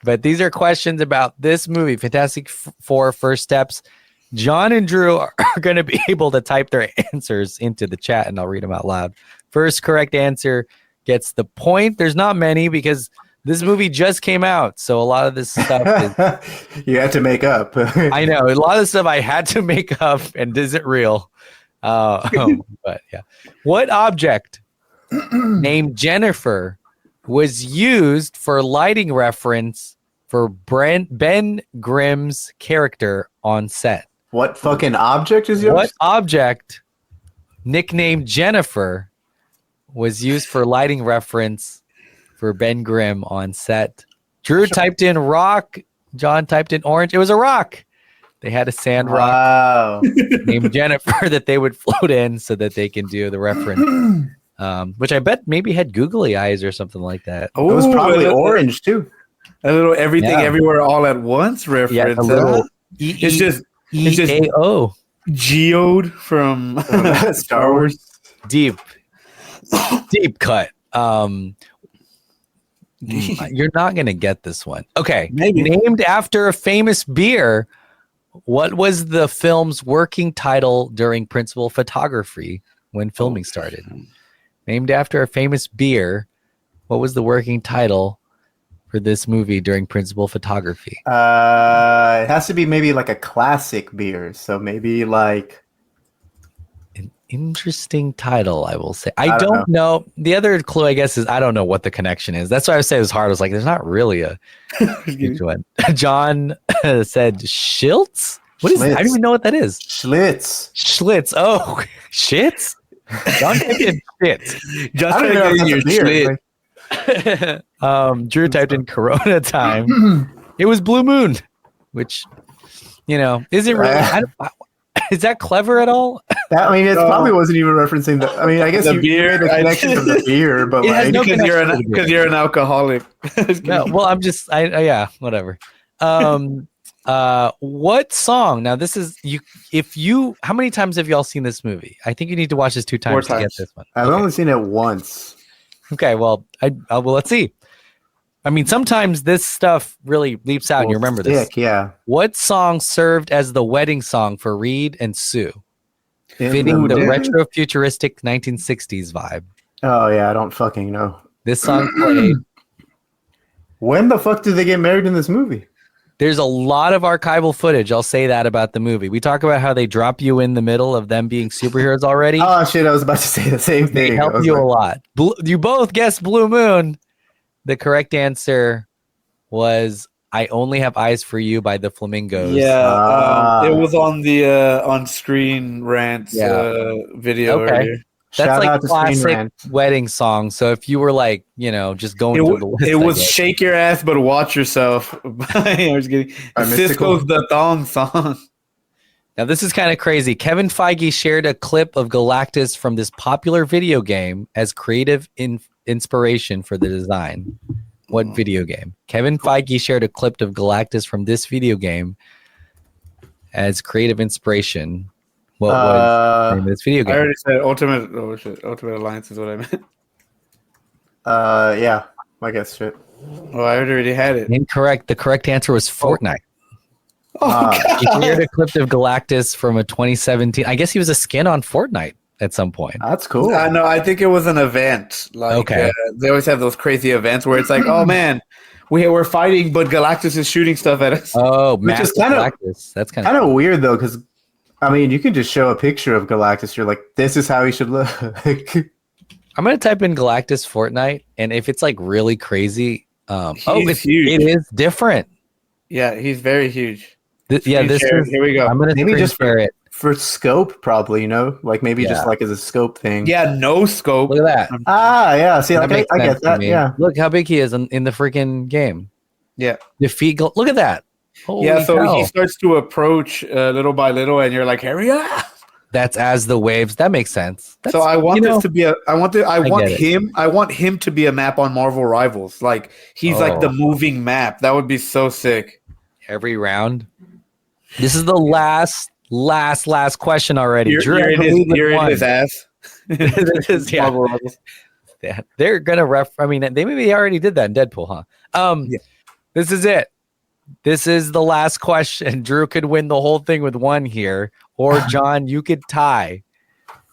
But these are questions about this movie, Fantastic Four: First Steps. John and Drew are going to be able to type their answers into the chat, and I'll read them out loud. First correct answer gets the point. There's not many because this movie just came out, so a lot of this stuff is you had to make up. I know a lot of stuff I had to make up and isn't real. But yeah, what object named Jennifer was used for lighting reference for Ben Grimm's character on set? What fucking object is yours? What object nicknamed Jennifer was used for lighting reference for Ben Grimm on set? Drew typed in rock. John typed in orange. It was a rock. They had a sand rock named Jennifer that they would float in so that they can do the reference. Which I bet maybe had googly eyes or something like that. Oh, it was probably orange too. A little everything everywhere all at once reference. Yeah, a little it's just EAO. Geode from Star Wars. Deep cut. You're not gonna get this one. Okay. Maybe. Named after a famous beer, what was the film's working title during principal photography when filming started? Named after a famous beer, what was the working title for this movie during principal photography? It has to be maybe like a classic beer. So maybe like an interesting title, I will say. I don't know. The other clue, I guess, is I don't know what the connection is. That's why I would say it was hard. I was like, there's not really a huge one. John said Schiltz? What is that? I don't even know what that is. Schlitz. Oh, shits? John typed in shit. Just I don't know if your beer. Drew typed in Corona time. It was Blue Moon, which isn't really. Is that clever at all? It probably wasn't even referencing the. I mean, I guess the beer, made a connection to the beer, but like because you're an alcoholic. No, well, I'm just. Whatever. What song? Now, this is you. How many times have y'all seen this movie? I think you need to watch this 2 times to get this one. I've only seen it once. Okay, well, let's see. I mean, sometimes this stuff really leaps out, and you remember this. Yeah. What song served as the wedding song for Reed and Sue, fitting the retro futuristic 1960s vibe? Oh yeah, I don't fucking know. This song played. When the fuck did they get married in this movie? There's a lot of archival footage. I'll say that about the movie. We talk about how they drop you in the middle of them being superheroes already. Oh shit! I was about to say the same thing. They help you a lot. You both guessed Blue Moon. The correct answer was "I Only Have Eyes for You" by the Flamingos. Yeah, it was on the on-screen rants video earlier. That's like classic wedding song. So if you were like, just going through the list, it was "Shake Your Ass But Watch Yourself." I was kidding. Cisco's "The Thong Song." Now this is kind of crazy. Kevin Feige shared a clip of Galactus from this popular video game as creative inspiration for the design. What video game? Kevin Feige shared a clip of Galactus from this video game as creative inspiration. What was the name of this video game? I already said Ultimate. Oh shit! Ultimate Alliance is what I meant. Yeah, I guess shit. Oh, I already had it. Incorrect. The correct answer was Fortnite. He shared a clip of Galactus from a 2017. I guess he was a skin on Fortnite at some point. That's cool. I know. I think it was an event. Like, they always have those crazy events where it's like, oh man, we're fighting, but Galactus is shooting stuff at us. Oh, which is kind Galactus. That's kind of weird though, because I mean, you can just show a picture of Galactus. You're like, this is how he should look. I'm gonna type in Galactus Fortnite, and if it's like really crazy, it's huge. It is different. Yeah, he's very huge. This is, here we go. I'm gonna maybe just share it for scope, probably. Like maybe just like as a scope thing. Yeah, no scope. Look at that. Yeah. See, like, I get that. Yeah. Look how big he is in the freaking game. Yeah. Look at that. Holy cow. He starts to approach little by little, and you're like, hurry up. That's as the waves. That makes sense. So I want this to be I want him to be a map on Marvel Rivals. Like he's like the moving map. That would be so sick. Every round. This is the last question already. You're in his ass. Marvel Rivals. Yeah, they're gonna I mean, they maybe already did that in Deadpool, huh? This is it. This is the last question. Drew could win the whole thing with one here, or John, you could tie.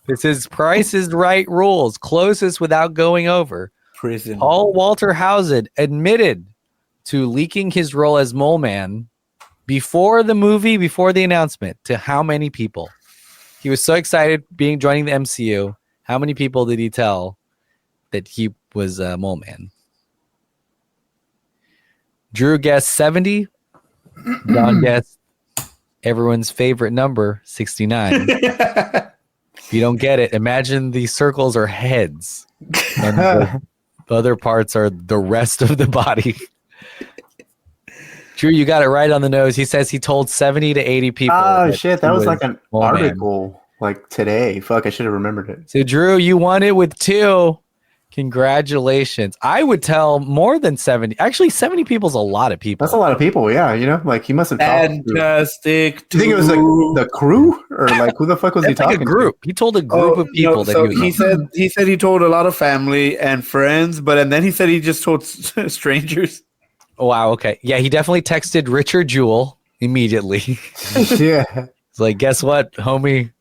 This is Price is Right rules. Closest without going over. Prison. Paul Walter Hausen admitted to leaking his role as Mole Man before the announcement. To how many people? He was so excited joining the MCU. How many people did he tell that he was Mole Man? Drew guessed 70. John guessed everyone's favorite number, 69. If you don't get it, imagine the circles are heads and the other parts are the rest of the body. Drew, you got it right on the nose. He says he told 70 to 80 people. Oh, shit. That was like an article like today. Fuck, I should have remembered it. So, Drew, you won it with 2. Congratulations. I would tell more than 70. Actually, 70 people is a lot of people. That's a lot of people, yeah. Like he must have talked fantastic. Do you think it was like the crew? Or like who the fuck was he talking a group. To? He told a group of people he said he told a lot of family and friends, and then he said he just told strangers. Oh, wow, okay. Yeah, he definitely texted Richard Jewell immediately. Yeah. It's like, guess what, homie?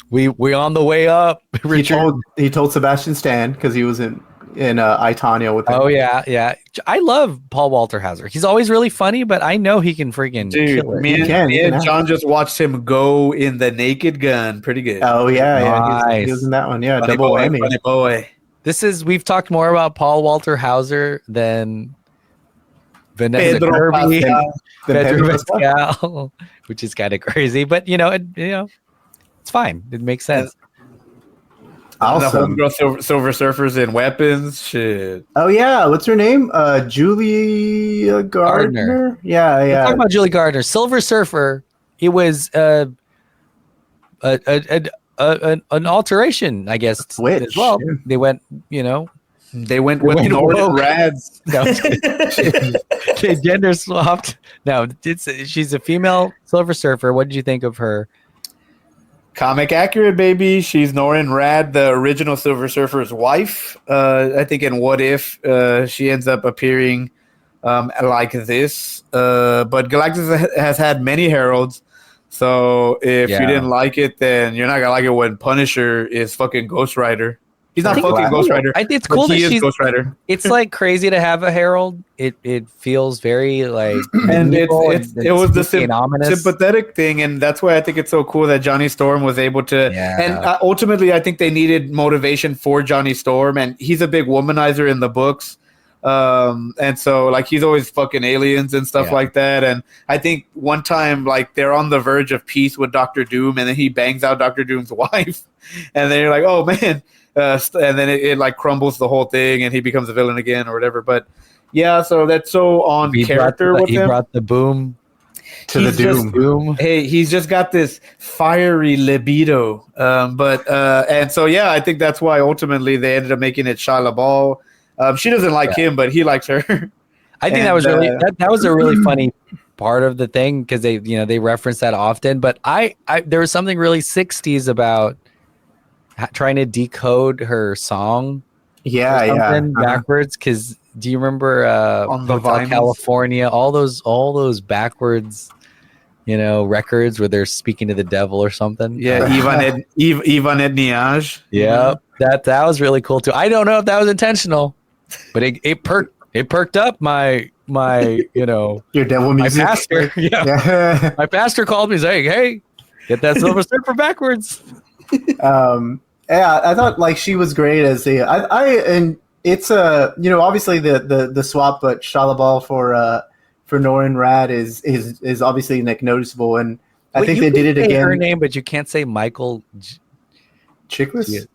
We on the way up. Richard. He told Sebastian Stan because he was in I, Tonya with him. Oh yeah. I love Paul Walter Hauser. He's always really funny, but I know he can freaking kill it. Me and John just watched him go in The Naked Gun. Pretty good. Oh yeah, nice. He was in that one. Yeah, funny double boy, whammy. Funny boy. We've talked more about Paul Walter Hauser than Vanessa Pedro Kirby, Pascal. Pascal, which is kind of crazy, but it's fine. It makes sense. Awesome. The homegirl Silver Surfers and weapons. Shit. Oh yeah, what's her name? Julia Gardner. Yeah. Let's talk about Julie Gardner. Silver Surfer. It was an alteration, I guess. Switch. As well. Yeah. They went. They went with Nordic Rads. No, they gender swapped. No, she's a female Silver Surfer. What did you think of her? Comic accurate, baby. She's Norrin Rad, the original Silver Surfer's wife. I think in What If she ends up appearing like this. But Galactus has had many heralds. So if you didn't like it, then you're not going to like it when Punisher is fucking Ghost Rider. He's not fucking Ghost Rider. It's cool that she's Ghost Rider. It's like crazy to have a herald. It feels very like and it was the ominous. sympathetic thing, and that's why I think it's so cool that Johnny Storm was able to. Yeah. And ultimately, I think they needed motivation for Johnny Storm, and he's a big womanizer in the books. And so like he's always fucking aliens and stuff like that. And I think one time like they're on the verge of peace with Doctor Doom, and then he bangs out Doctor Doom's wife, and then you're like, oh man, and then it like crumbles the whole thing, and he becomes a villain again or whatever. But yeah, so that's so on character with him. He brought the boom to the Doom. Hey, he's just got this fiery libido. And so yeah, I think that's why ultimately they ended up making it Shia LaBeouf. She doesn't like him, but he likes her. I think that was really that was a really funny part of the thing, because they reference that often. But I there was something really 60s about trying to decode her song. Backwards. Because do you remember on the Hotel California? All those backwards, records where they're speaking to the devil or something. Yeah, Ivan Niaj. Yeah, that was really cool too. I don't know if that was intentional, but it perked up my your devil music. My pastor. Yeah. My pastor called me saying, "Hey, get that Silver Surfer backwards." Yeah, I thought like she was great as and it's obviously the swap, but Shia LaBeouf for Norrin Rad is obviously like noticeable, and I think they did it again. Her name, but you can't say Michael Chiklis.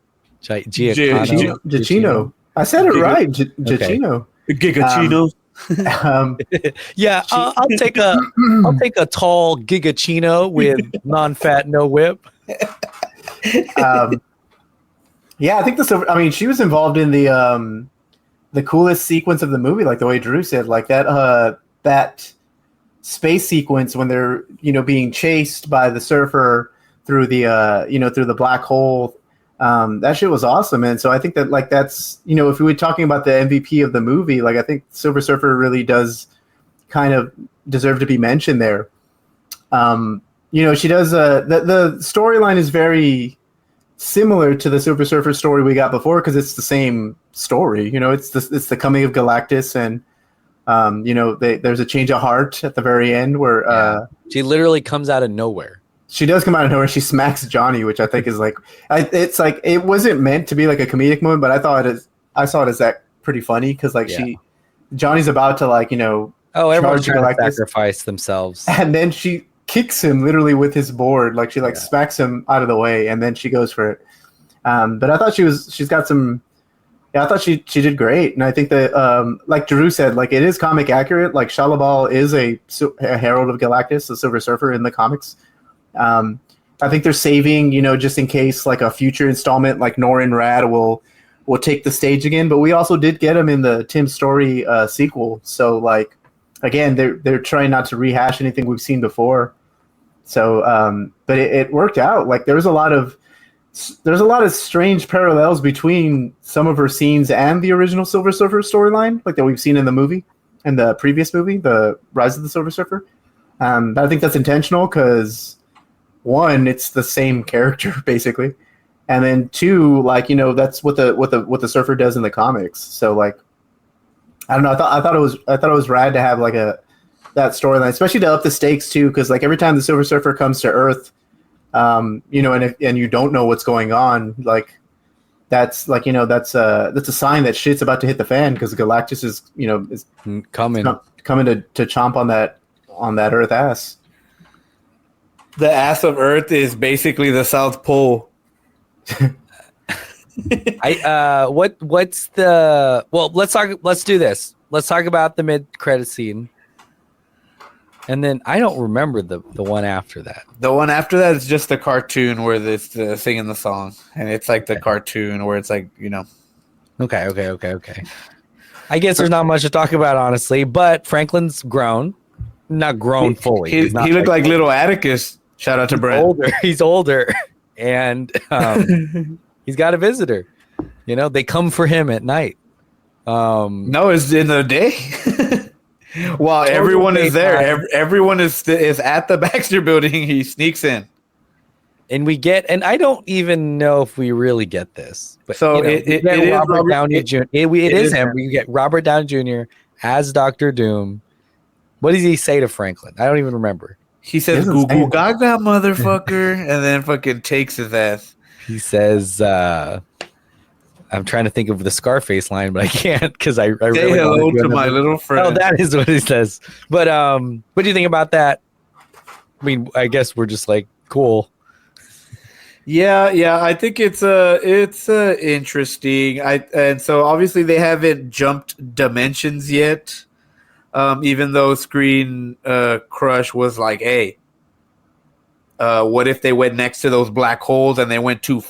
Giacchino. I said it right, Giacchino. Gigachino. Yeah, I'll take a tall Gigachino with non-fat, no whip. Yeah, I think she was involved in the coolest sequence of the movie, like the way Drew said, like that space sequence when they're being chased by the surfer through the black hole. That shit was awesome, and so I think that like that's if we were talking about the MVP of the movie, like I think Silver Surfer really does kind of deserve to be mentioned there. She does the storyline is very similar to the Silver Surfer story we got before, because it's the same story. It's the coming of Galactus, and there's a change of heart at the very end where she literally comes out of nowhere. She does come out of nowhere. She smacks Johnny, which I think is like, it's like it wasn't meant to be like a comedic moment, but I saw it as that pretty funny, because like Johnny's about to like everyone's trying to sacrifice themselves, and then she kicks him literally with his board, like she smacks him out of the way, and then she goes for it. But I thought she's got some. Yeah, I thought she did great, and I think that like Drew said, like it is comic accurate. Like Shia LaBeouf is a herald of Galactus, the Silver Surfer in the comics. I think they're saving, just in case like a future installment like Norrin Rad will take the stage again. But we also did get him in the Tim Story sequel, so like again they're trying not to rehash anything we've seen before. So, but it worked out. Like there's a lot of strange parallels between some of her scenes and the original Silver Surfer storyline, like that we've seen in the movie and the previous movie, The Rise of the Silver Surfer. But I think that's intentional because one, it's the same character basically, and then two, like that's what the Surfer does in the comics. So like, I don't know. I thought it was rad to have like that storyline, especially to up the stakes too, because like every time the Silver Surfer comes to Earth, and you don't know what's going on, like that's like that's a sign that shit's about to hit the fan, because Galactus is coming to chomp on that Earth ass. The ass of Earth is basically the South Pole. Let's do this. Let's talk about the mid-credit scene. And then I don't remember the one after that. The one after that is just the cartoon where it's singing the song, and it's like the cartoon where it's like Okay. I guess there's not much to talk about, honestly. But Franklin's grown, not grown fully. He looked like little Atticus. Shout out to Brent. He's older, and he's got a visitor. They come for him at night. No, it's in the day. While everyone is there, everyone is at the Baxter Building. He sneaks in, and I don't even know if we really get this, but so it is Robert Downey Jr. It is him. We get Robert Downey Jr. as Dr. Doom. What does he say to Franklin? I don't even remember. He says "Goo goo gaga, motherfucker," and then fucking takes his ass. He says, I'm trying to think of the Scarface line, but I can't because I Say really hello to my little friend. Oh, that is what he says. But what do you think about that? I mean, I guess we're just like cool. Yeah, I think it's interesting. And so obviously they haven't jumped dimensions yet. Even though Screen Crush was like, hey, what if they went next to those black holes and they went too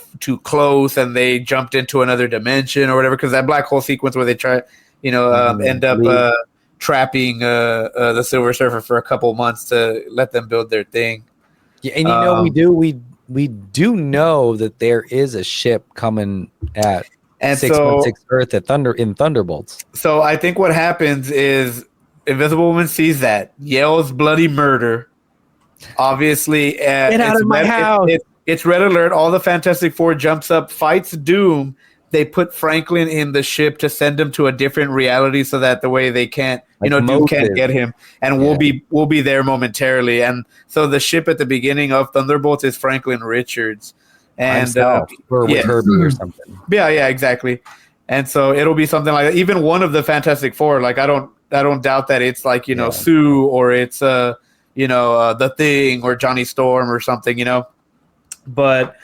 close and they jumped into another dimension or whatever? Because that black hole sequence where they try, end up trapping the Silver Surfer for a couple months to let them build their thing. Yeah, and we do know that there is a ship coming at 616 Earth at in Thunderbolts. So I think what happens is Invisible Woman sees that, yells bloody murder. Obviously, get out of my house. It's red alert. All the Fantastic Four jumps up, fights Doom. They put Franklin in the ship to send him to a different reality, so that the way they can't, Doom can't get him, and we'll be there momentarily. And so the ship at the beginning of Thunderbolts is Franklin Richards, and or with Herbie or something. Yeah, exactly. And so it'll be something like that. Even one of the Fantastic Four, like I don't doubt that it's like Sue or it's the Thing or Johnny Storm or something, But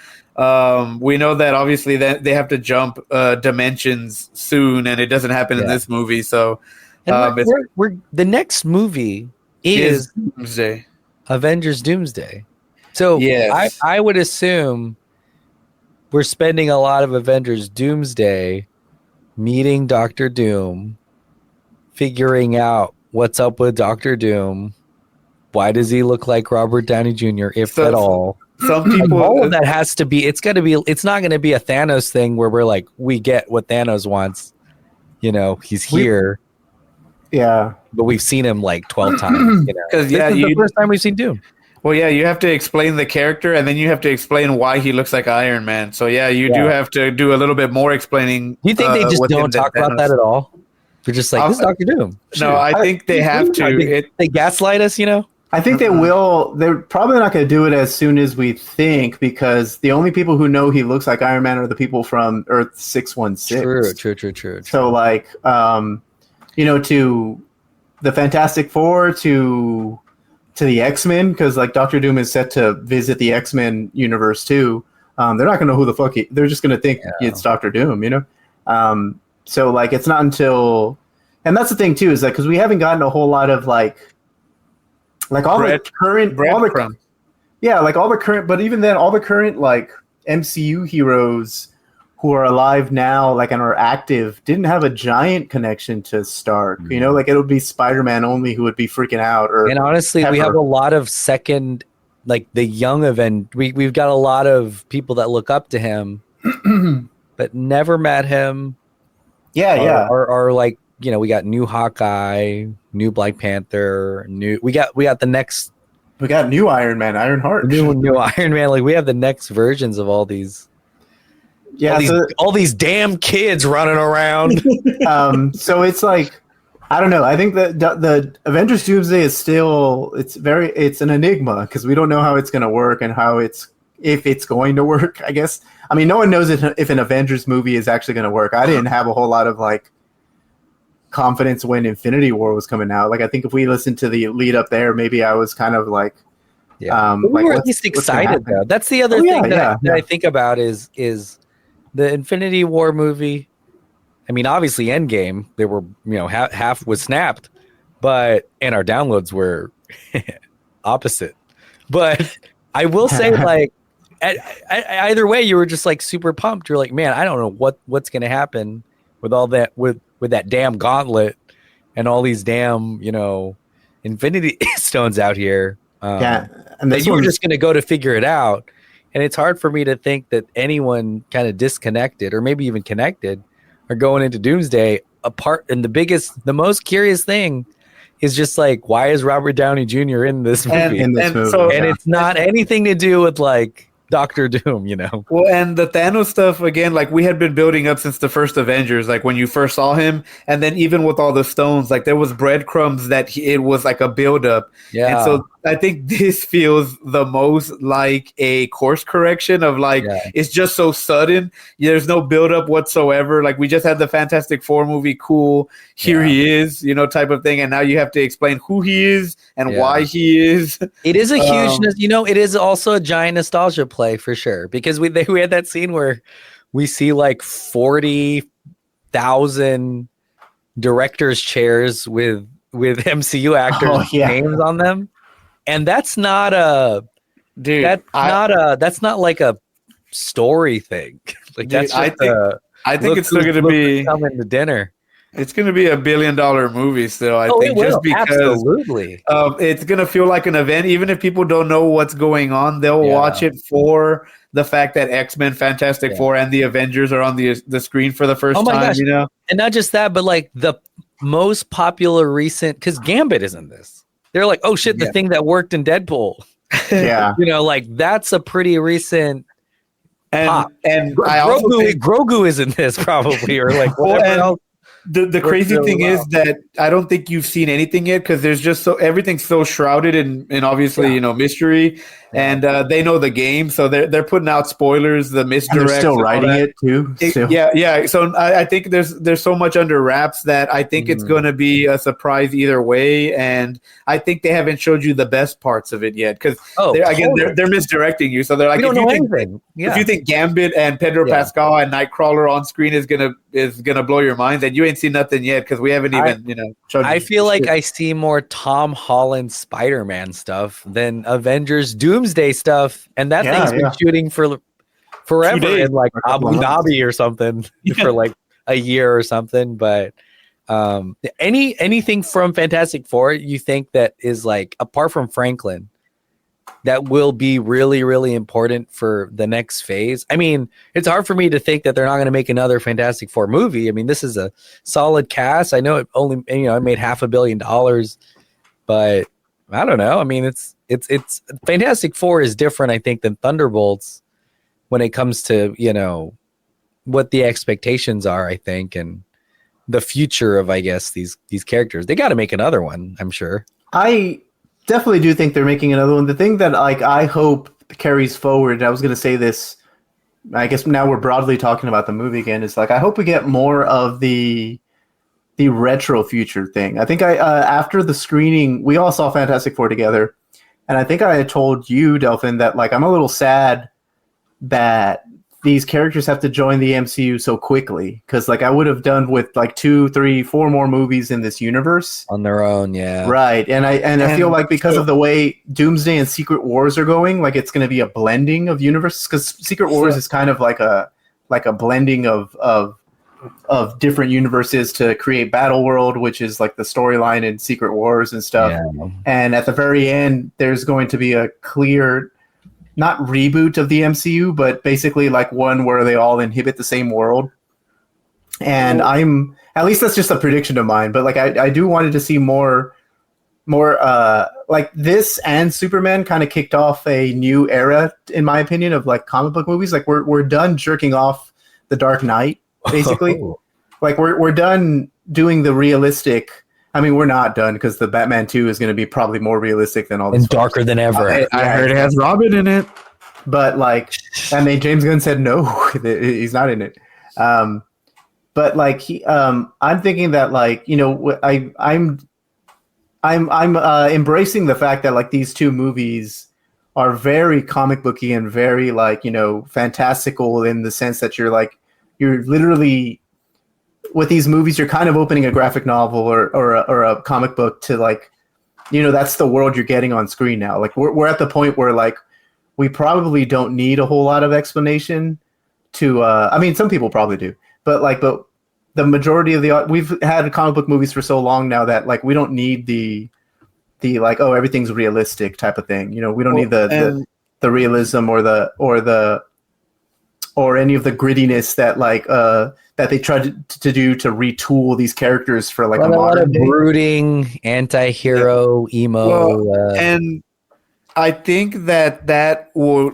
we know that obviously that they have to jump dimensions soon, and it doesn't happen in this movie. So we're the next movie is Doomsday, Avengers Doomsday. So yes. I would assume we're spending a lot of Avengers Doomsday meeting Doctor Doom, figuring out what's up with Doctor Doom. Why does he look like Robert Downey Jr., if at all? Some people, all of that has to be. It's not going to be a Thanos thing where we're like, we get what Thanos wants. He's here. Yeah, but we've seen him like 12 times. Because this is the first time we've seen Doom. Well, yeah, you have to explain the character, and then you have to explain why he looks like Iron Man. So you do have to do a little bit more explaining. Do you think they just don't talk about that at all? They're just like, this is Doctor Doom. No, I think they have to. They gaslight us, I think they will. They're probably not going to do it as soon as we think, because the only people who know he looks like Iron Man are the people from Earth 616. True. So, like, to the Fantastic Four, to the X-Men, because like Doctor Doom is set to visit the X-Men universe too. They're not going to know who the fuck they're just going to think it's Doctor Doom, So like it's not until, and that's the thing too, is that because we haven't gotten a whole lot of like all the current, but even then all the current like MCU heroes who are alive now, like, and are active, didn't have a giant connection to Stark. Like it would be Spider-Man only who would be freaking out. And honestly, we have a lot of second, like the young event. We've got a lot of people that look up to him, but never met him. Or like, we got new Hawkeye, new Black Panther, we got new Iron Man, Ironheart, new Iron Man. Like we have the next versions of all these. Yeah, all these damn kids running around. So it's like, I don't know. I think that the Avengers Doomsday is still it's an enigma, because we don't know how it's going to work and if it's going to work. I guess. I mean, no one knows if an Avengers movie is actually going to work. I didn't have a whole lot of like confidence when Infinity War was coming out. Like I think if we listened to the lead up there, maybe I was kind of like, we were at least excited though. That's the other thing that I think about is the Infinity War movie. I mean, obviously Endgame, they were, half was snapped, and our downloads were opposite. But I will say, like, either way, you were just like super pumped. You're like, man, I don't know what's going to happen with all that, with that damn gauntlet and all these damn, Infinity Stones out here. And that you were just going to go to figure it out. And it's hard for me to think that anyone kind of disconnected or maybe even connected are going into Doomsday apart. And the most curious thing is just like, why is Robert Downey Jr. in this movie? And it's not anything to do with like Doctor Doom, Well, and the Thanos stuff, again, like we had been building up since the first Avengers, like when you first saw him, and then even with all the stones, like there was breadcrumbs that it was like a buildup. Yeah. And so I think this feels the most like a course correction of like it's just so sudden. There's no build up whatsoever. Like we just had the Fantastic Four movie, cool. Here he is, type of thing, and now you have to explain who he is and why he is. It is a huge, it is also a giant nostalgia play for sure, because we had that scene where we see like 40,000 directors' chairs with MCU actors' names on them, and that's not that's not like a story thing. Like that's I think it's still going to be coming to dinner. It's going to be $1 billion movie still. I think just because absolutely. It's going to feel like an event. Even if people don't know what's going on, they'll watch it for the fact that X-Men, Fantastic Four, and the Avengers are on the screen for the first time. Gosh. And not just that, but like the most popular recent, because Gambit is in this. They're like, oh shit, the thing that worked in Deadpool. Yeah, like that's a pretty recent. And Grogu is in this probably, or like whatever else. The crazy thing is that I don't think you've seen anything yet, because there's just everything's so shrouded in obviously mystery, and they know the game, so they're putting out spoilers, the misdirects. And they're still writing it too. Yeah. So I think there's so much under wraps that I think it's going to be a surprise either way, and I think they haven't showed you the best parts of it yet, because they're misdirecting you. So they're like, if you think Gambit and Pedro Pascal and Nightcrawler on screen is gonna blow your mind, then you ain't seen nothing yet, because we haven't even I feel like I see more Tom Holland Spider-Man stuff than Avengers Doomsday stuff, and that thing's been shooting for forever in like Abu Dhabi or something for like a year or something. But anything from Fantastic Four you think that is like, apart from Franklin, that will be really, really important for the next phase? I mean, it's hard for me to think that they're not going to make another Fantastic Four movie. I mean, this is a solid cast. I know it only, it made $500 million, but I don't know. I mean, it's Fantastic Four is different, I think, than Thunderbolts when it comes to, what the expectations are, I think, and the future of, I guess, these characters. They got to make another one, I'm sure. I definitely do think they're making another one. The thing that I hope carries forward, I was going to say this, I guess now we're broadly talking about the movie again, is like I hope we get more of the retro future thing. I think after the screening, we all saw Fantastic Four together, and I think I had told you, Delphin, that like I'm a little sad that these characters have to join the MCU so quickly, because like I would have done with like 2, 3, 4 more movies in this universe on their own, right. And I feel like because of the way Doomsday and Secret Wars are going, like it's going to be a blending of universes, because Secret Wars is kind of like a blending of different universes to create Battle World, which is like the storyline in Secret Wars and stuff. And at the very end, there's going to be a clear, not reboot of the MCU, but basically like one where they all inhabit the same world. And at least that's just a prediction of mine, but like I do wanted to see more like this, and Superman kind of kicked off a new era, in my opinion, of like comic book movies. Like we're done jerking off the Dark Knight, basically. Like we're done doing the realistic. I mean, we're not done, because the Batman 2 is going to be probably more realistic than all this. And darker than ever. I heard it has Robin in it. But like, I mean, James Gunn said no, he's not in it. But like I'm thinking that like, I'm embracing the fact that like these two movies are very comic booky and very like, fantastical, in the sense that you're literally, with these movies, you're kind of opening a graphic novel or a comic book to like, that's the world you're getting on screen now. Like we're at the point where like we probably don't need a whole lot of explanation to. I mean, some people probably do, but the majority of we've had comic book movies for so long now that like we don't need the like, oh, everything's realistic type of thing. We don't need the realism or any of the grittiness that like that they tried to do to retool these characters for like a lot of brooding anti-hero emo. And I think that will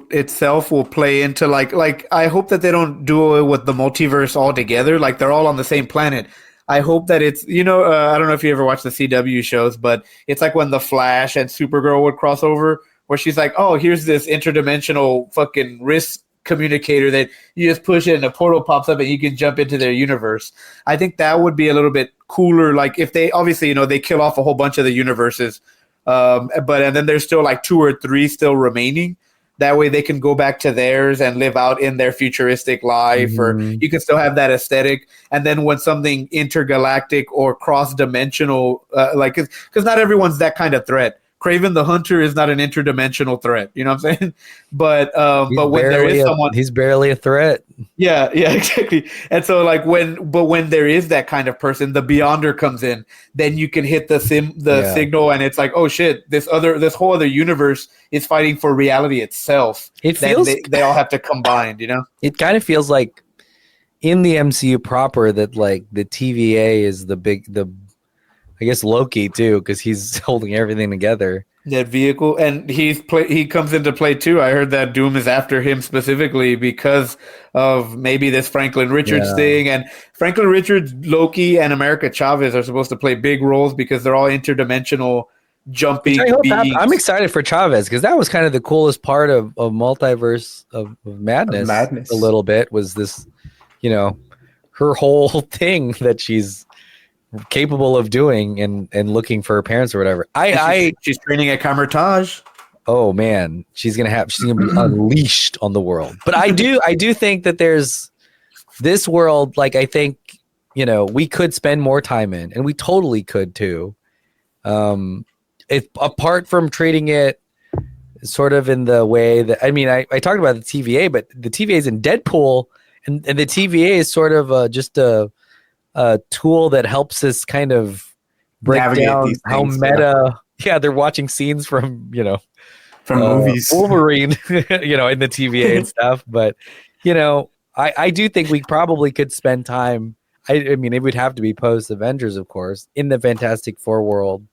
play into like I hope that they don't do it with the multiverse all together. Like they're all on the same planet. I hope that it's, I don't know if you ever watched the CW shows, but it's like when the Flash and Supergirl would cross over, where she's like, oh, here's this interdimensional fucking wrist communicator that you just push it and a portal pops up and you can jump into their universe. I think that would be a little bit cooler. Like if they, obviously, they kill off a whole bunch of the universes, and then there's still like 2 or 3 still remaining. That way they can go back to theirs and live out in their futuristic life, or you can still have that aesthetic. And then when something intergalactic or cross-dimensional, because not everyone's that kind of threat. Kraven the Hunter is not an interdimensional threat. You know what I'm saying? But when there is someone, he's barely a threat. Yeah, exactly. And so when there is that kind of person, the Beyonder comes in, then you can hit the signal, and it's like, oh shit, this whole other universe is fighting for reality itself. It feels they all have to combine. It kind of feels like in the MCU proper that like the TVA is I guess Loki too, because he's holding everything together. That vehicle, and he comes into play too. I heard that Doom is after him specifically because of maybe this Franklin Richards thing. And Franklin Richards, Loki, and America Chavez are supposed to play big roles because they're all interdimensional jumping beings. I'm excited for Chavez because that was kind of the coolest part of Multiverse of Madness. A little bit was this, her whole thing that she's capable of doing and looking for her parents or whatever. She's training at Kamertage. Oh man, she's gonna be unleashed on the world. But I do think that there's this world. Like I think we could spend more time in, and we totally could too. If apart from treating it sort of in the way that I talked about the TVA, but the TVA is in Deadpool, and the TVA is sort of just a tool that helps us kind of break down how meta. Yeah, they're watching scenes from movies, Wolverine, in the TVA and stuff. But I do think we probably could spend time. I mean, it would have to be post Avengers, of course, in the Fantastic Four world,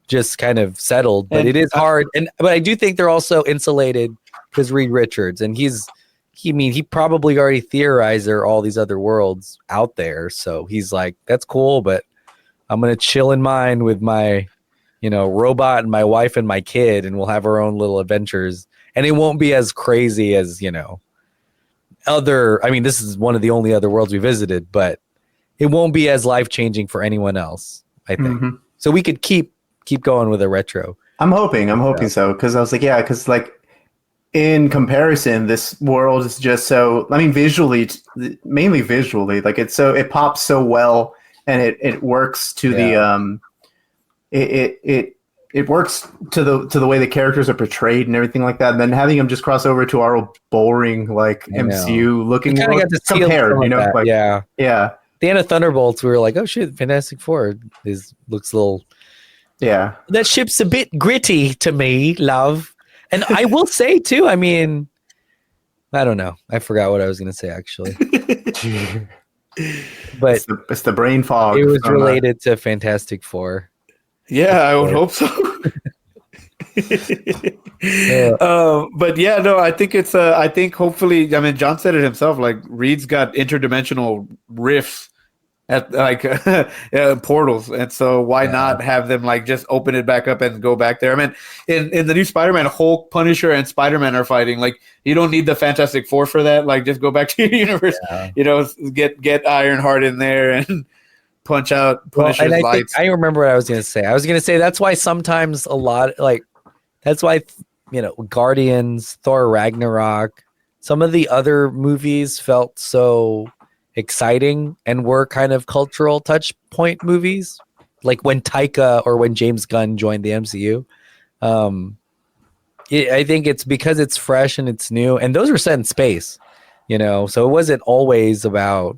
just kind of settled. But it is hard, but I do think they're also insulated because Reed Richards, and he probably already theorized there are all these other worlds out there. So he's like, that's cool, but I'm going to chill in mine with my, robot and my wife and my kid, and we'll have our own little adventures. And it won't be as crazy as, this is one of the only other worlds we visited, but it won't be as life-changing for anyone else, I think. Mm-hmm. So we could keep going with a retro. I'm hoping so. Cause I was like, cause like, in comparison, this world is just so, mainly visually, like it pops so well, and it works to it works to the way the characters are portrayed and everything like that. And then having them just cross over to our old boring MCU looking world compared, yeah. The end of Thunderbolts, we were like, oh shit, Fantastic Four looks a little, that ship's a bit gritty to me, love. And I will say too, I don't know. I forgot what I was going to say actually. But it's the brain fog. It was related to Fantastic Four. Yeah, I would hope so. But I think it's I think hopefully, John said it himself, like Reed's got interdimensional rifts at portals, and so why not have them like just open it back up and go back there? In the new Spider-Man, Hulk, Punisher, and Spider-Man are fighting. Like you don't need the Fantastic Four for that. Like just go back to your universe. Get Ironheart in there and punch out Punisher's lights. I remember what I was gonna say. I was gonna say that's why sometimes Guardians, Thor Ragnarok, some of the other movies felt so exciting and were kind of cultural touch point movies, like when Taika or when James Gunn joined the MCU. I think it's because it's fresh and it's new, and those were set in space, so it wasn't always about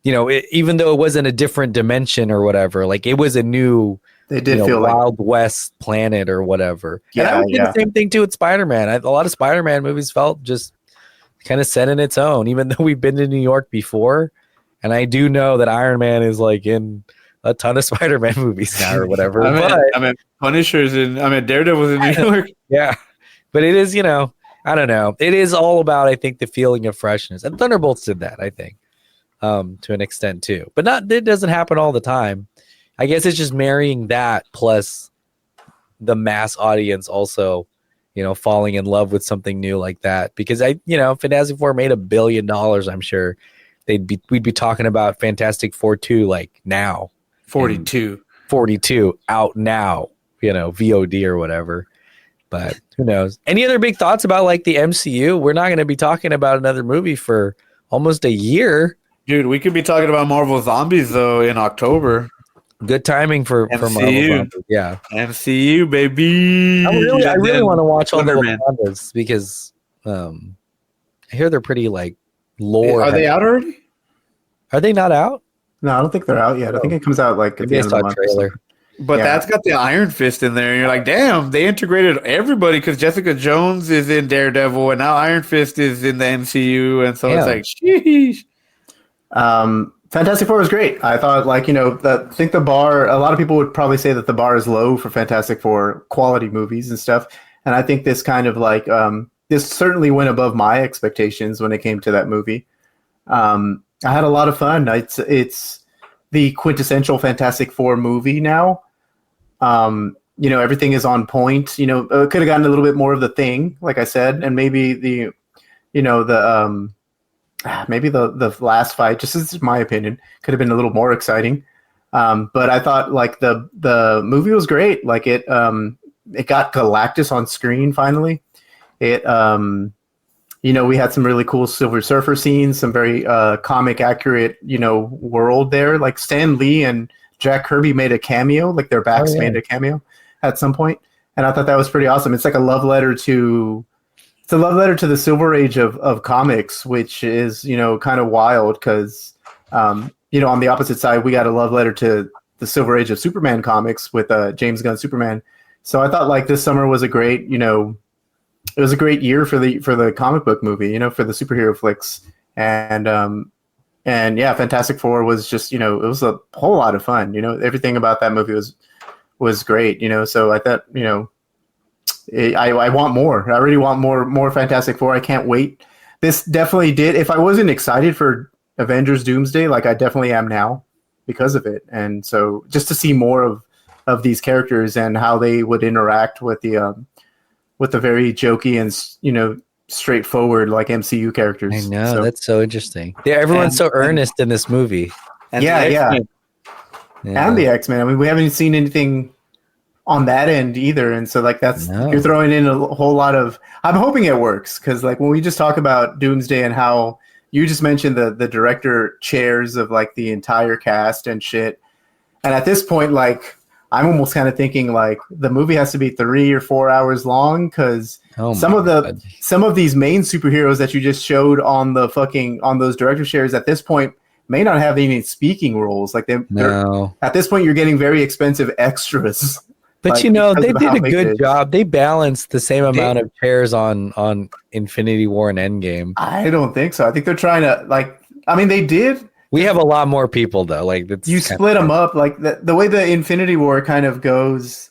even though it wasn't a different dimension or whatever, like it was a new feel Wild West planet or whatever. And I would do the same thing too with Spider-Man. A lot of Spider-Man movies felt just kind of set in its own, even though we've been to New York before. And I do know that Iron Man is like in a ton of Spider-Man movies now or whatever. Punisher's Daredevil's in New York. Yeah. But it is, I don't know. It is all about, I think, the feeling of freshness. And Thunderbolts did that, I think. to an extent too, but not. It doesn't happen all the time. I guess it's just marrying that plus the mass audience also, falling in love with something new like that. Because Fantastic Four made $1 billion. I'm sure we'd be talking about Fantastic Four 2 like now. 42 out now, VOD or whatever. But who knows? Any other big thoughts about like the MCU? We're not going to be talking about another movie for almost a year. Dude, we could be talking about Marvel Zombies though in October. Good timing for Marvel Zombies. Yeah. MCU, baby. I really want to watch all the Wakandas because I hear they're pretty like lore. Are they out already? Are they not out? No, I don't think they're out yet. I think it comes out like at the end of the month. Trailer. But that's got the Iron Fist in there. And you're like, damn, they integrated everybody because Jessica Jones is in Daredevil and now Iron Fist is in the MCU. And so it's like, sheesh. Fantastic Four was great. I thought, I think the bar, a lot of people would probably say that the bar is low for Fantastic Four quality movies and stuff. And I think this kind of this certainly went above my expectations when it came to that movie. I had a lot of fun. It's the quintessential Fantastic Four movie now. Everything is on point. Could have gotten a little bit more of the Thing, like I said, and maybe maybe the last fight, just as my opinion, could have been a little more exciting. But I thought the movie was great. It got Galactus on screen finally. It we had some really cool Silver Surfer scenes, some very comic accurate world there. Like Stan Lee and Jack Kirby made a cameo, like their backs made a cameo at some point, and I thought that was pretty awesome. It's like a love letter to. It's a love letter to the Silver Age of comics, which is, kind of wild because, on the opposite side, we got a love letter to the Silver Age of Superman comics with James Gunn Superman. So I thought this summer was a great, it was a great year for the comic book movie, for the superhero flicks. And Fantastic Four was just, it was a whole lot of fun. Everything about that movie was great, so I thought, I want more. I really want more Fantastic Four. I can't wait. This definitely did. If I wasn't excited for Avengers Doomsday, I definitely am now because of it. And so just to see more of these characters and how they would interact with the very jokey and straightforward MCU characters. I know, that's so interesting. Yeah, everyone's so earnest in this movie. And and the X-Men. I mean, we haven't seen anything on that end either, and so you're throwing in a whole lot of. I'm hoping it works because when we just talk about Doomsday and how you just mentioned the director chairs of the entire cast and shit, and at this point I'm almost kind of thinking the movie has to be 3 or 4 hours long because some of these main superheroes that you just showed on those director chairs at this point may not have any speaking roles. At this point you're getting very expensive extras. But they did a good job. They balanced the same amount of chairs on Infinity War and Endgame. I don't think so. I think they're trying to they did. We have a lot more people though. You split them up the way the Infinity War kind of goes.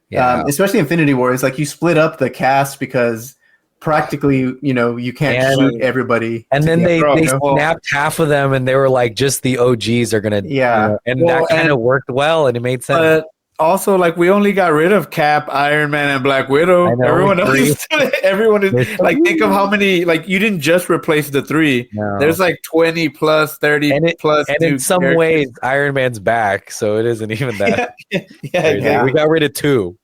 Yeah. Especially Infinity War is you split up the cast because practically you can't shoot everybody. And then they snapped half of them and they were just the OGs are gonna that kind of worked well and it made sense. Also, we only got rid of Cap, Iron Man, and Black Widow. Everyone is think of how many. You didn't just replace the 3. No. There's 20 plus, 30 plus. And in some ways, Iron Man's back, so it isn't even that. Yeah. We got rid of 2.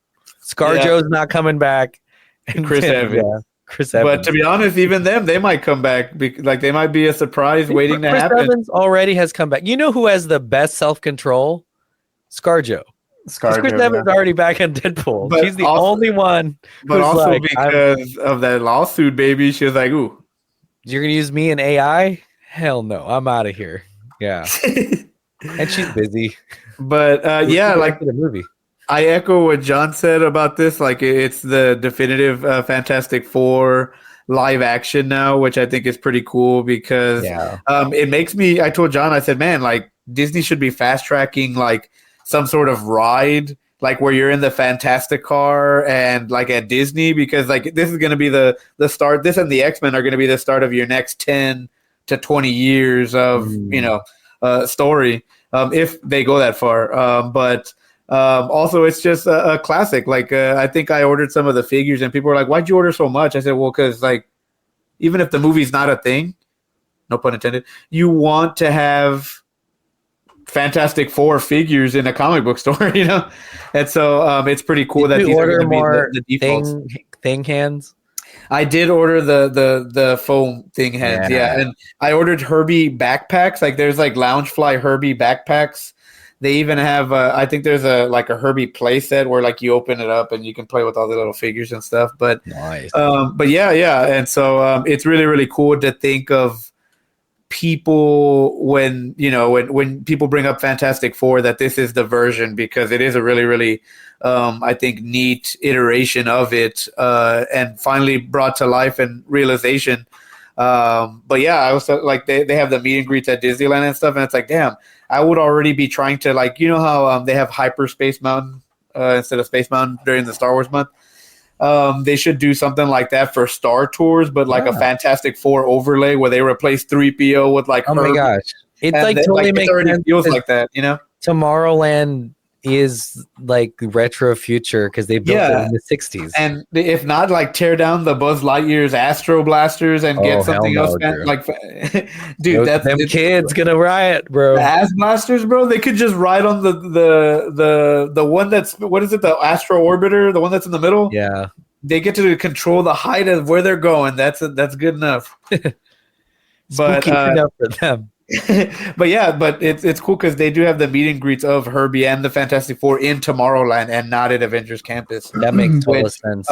ScarJo's not coming back. And Chris Evans. Chris Evans. But to be honest, even them, they might come back. They might be a surprise waiting to happen. Chris Evans already has come back. You know who has the best self-control? ScarJo. Chris Evans already back in Deadpool. But she's the only one. But also because of that lawsuit, baby, she was like, ooh. You're going to use me in AI? Hell no. I'm out of here. Yeah. And she's busy. But the movie. I echo what John said about this. It's the definitive Fantastic Four live action now, which I think is pretty cool because it makes me, I told John, I said, man, Disney should be fast tracking some sort of ride, where you're in the Fantastic Car and at Disney, because this is going to be the start. This and the X-Men are going to be the start of your next 10 to 20 years of story if they go that far. But also, it's just a classic. Like I think I ordered some of the figures, and people were like, "Why'd you order so much?" I said, "Well, because like even if the movie's not a thing, no pun intended, you want to have Fantastic Four figures in a comic book store, you know." And so it's pretty cool that you these order are going to more be the defaults. thing hands. I did order the foam thing hands, yeah, and I ordered Herbie backpacks. Like there's like Loungefly Herbie backpacks. They even have I think there's a Herbie play set where like you open it up and you can play with all the little figures and stuff. But nice. But yeah, and so it's really, really cool to think of people when people bring up Fantastic Four that this is the version, because it is a really, really I think neat iteration of it and finally brought to life and realization. But yeah, I was like they have the meet and greets at Disneyland and stuff, and it's like, damn, I would already be trying to, like, you know how they have Hyperspace Mountain instead of Space Mountain during the Star Wars month. They should do something like that for Star Tours, but like a Fantastic Four overlay where they replace 3PO with like, oh my gosh, it's like totally makes sense. Feels like that, you know. Tomorrowland is like retro future because they built it in the 60s. And if not, like tear down the Buzz Lightyear's Astro Blasters and get something else. Like, dude, that's them kids gonna riot, bro. The Ass Blasters, bro. They could just ride on the one that's, what is it? The Astro Orbiter, the one that's in the middle. Yeah, they get to control the height of where they're going. That's good enough. But enough for them. But yeah, but it's cool because they do have the meet and greets of Herbie and the Fantastic Four in Tomorrowland and not at Avengers Campus. That makes total sense.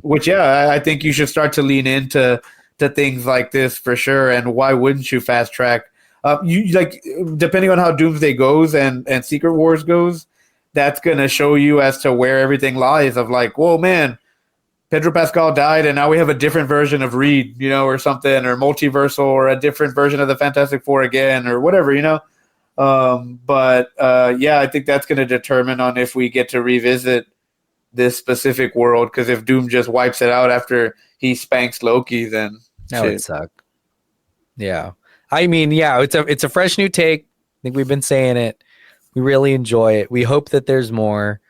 Which I think you should start to lean into things like this for sure. And why wouldn't you fast track? You like, depending on how Doomsday goes and Secret Wars goes, that's gonna show you as to where everything lies. Of like, whoa, man, Pedro Pascal died, and now we have a different version of Reed, you know, or something, or multiversal, or a different version of the Fantastic Four again, or whatever, you know. But yeah, I think that's going to determine on if we get to revisit this specific world. Because if Doom just wipes it out after he spanks Loki, then that would suck. Yeah, I mean, yeah, it's a fresh new take. I think we've been saying it. We really enjoy it. We hope that there's more.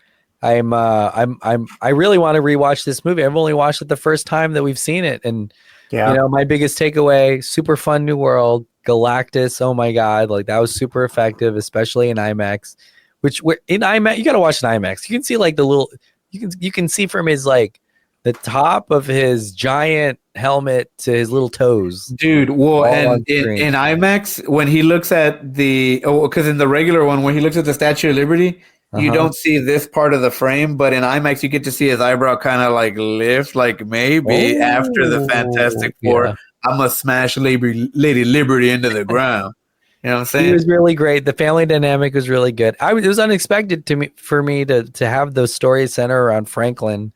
I really want to rewatch this movie. I've only watched it the first time that we've seen it, and you know, my biggest takeaway: super fun new world, Galactus. Oh my god, like that was super effective, especially in IMAX. Which in IMAX, you got to watch in IMAX. You can see like the little, you can see from his like the top of his giant helmet to his little toes, dude. Well, and in IMAX, when he looks at because in the regular one, when he looks at the Statue of Liberty. You don't see this part of the frame, but in IMAX you get to see his eyebrow kind of like lift, like maybe after the Fantastic Four, I'm gonna smash Lady Liberty into the ground. You know what I'm saying? He was really great. The family dynamic was really good. It was unexpected for me to have those stories center around Franklin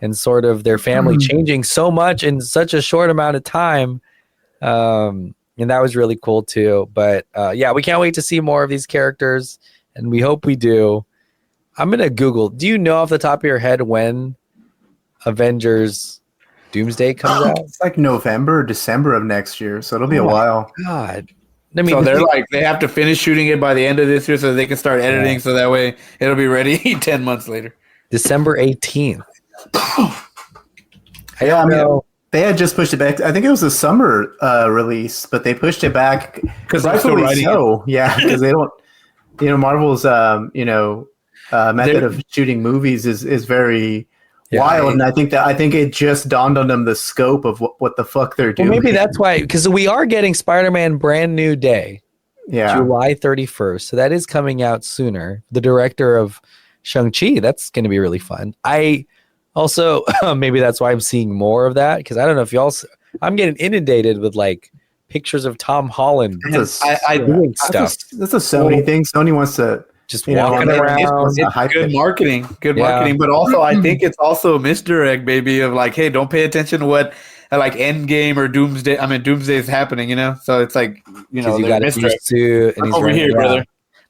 and sort of their family changing so much in such a short amount of time. And that was really cool too. But yeah, we can't wait to see more of these characters, and we hope we do. I'm going to Google. Do you know off the top of your head when Avengers Doomsday comes out? It's like November or December of next year, so it'll be a while. God. I mean, so they're like, they have to finish shooting it by the end of this year so they can start editing, so that way it'll be ready 10 months later. December 18th. I don't know. They had just pushed it back. I think it was a summer release, but they pushed it back because rightfully so. Yeah, because they don't. You know, Marvel's method of shooting movies is very wild, and I think it just dawned on them the scope of what the fuck they're doing. Well, maybe that's why, because we are getting Spider-Man Brand New Day, July 31st, so that is coming out sooner. The director of Shang-Chi, that's going to be really fun. I also maybe that's why I'm seeing more of that, because I don't know if y'all. I'm getting inundated with like pictures of Tom Holland doing stuff. That's a Sony thing. Sony wants to. Just walking around. It's good marketing, marketing. But also, I think it's also a misdirect, baby, of like, hey, don't pay attention to what like Endgame or Doomsday. I mean, Doomsday is happening, you know. So it's like, you know, you got a suit and he's over here, brother.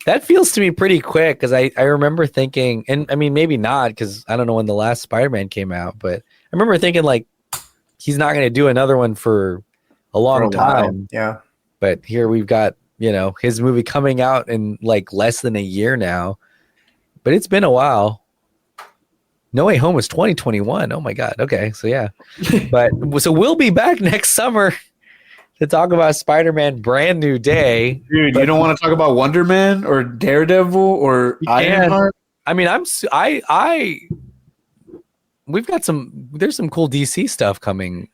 That feels to me pretty quick because I remember thinking, and I mean, maybe not because I don't know when the last Spider-Man came out, but I remember thinking like he's not going to do another one for a long time. Yeah. But here we've got, his movie coming out in like less than a year now. But it's been a while. No Way Home was 2021. Oh my God. Okay. So yeah. So we'll be back next summer to talk about Spider-Man Brand New Day. Dude, you don't want to talk about Wonder Man or Daredevil or Ironheart? I mean, we've got there's some cool DC stuff coming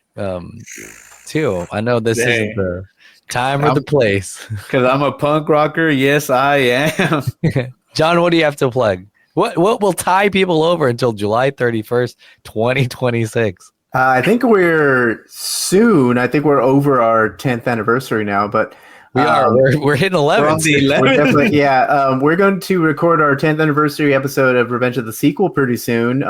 too. I know this isn't the time or the place. Because I'm a punk rocker. Yes, I am. John, what do you have to plug? What will tie people over until July 31st, 2026? I think we're soon. I think we're over our 10th anniversary now, but we are. We're hitting 11. We're on the 11th. We're going to record our 10th anniversary episode of Revenge of the Sequel pretty soon.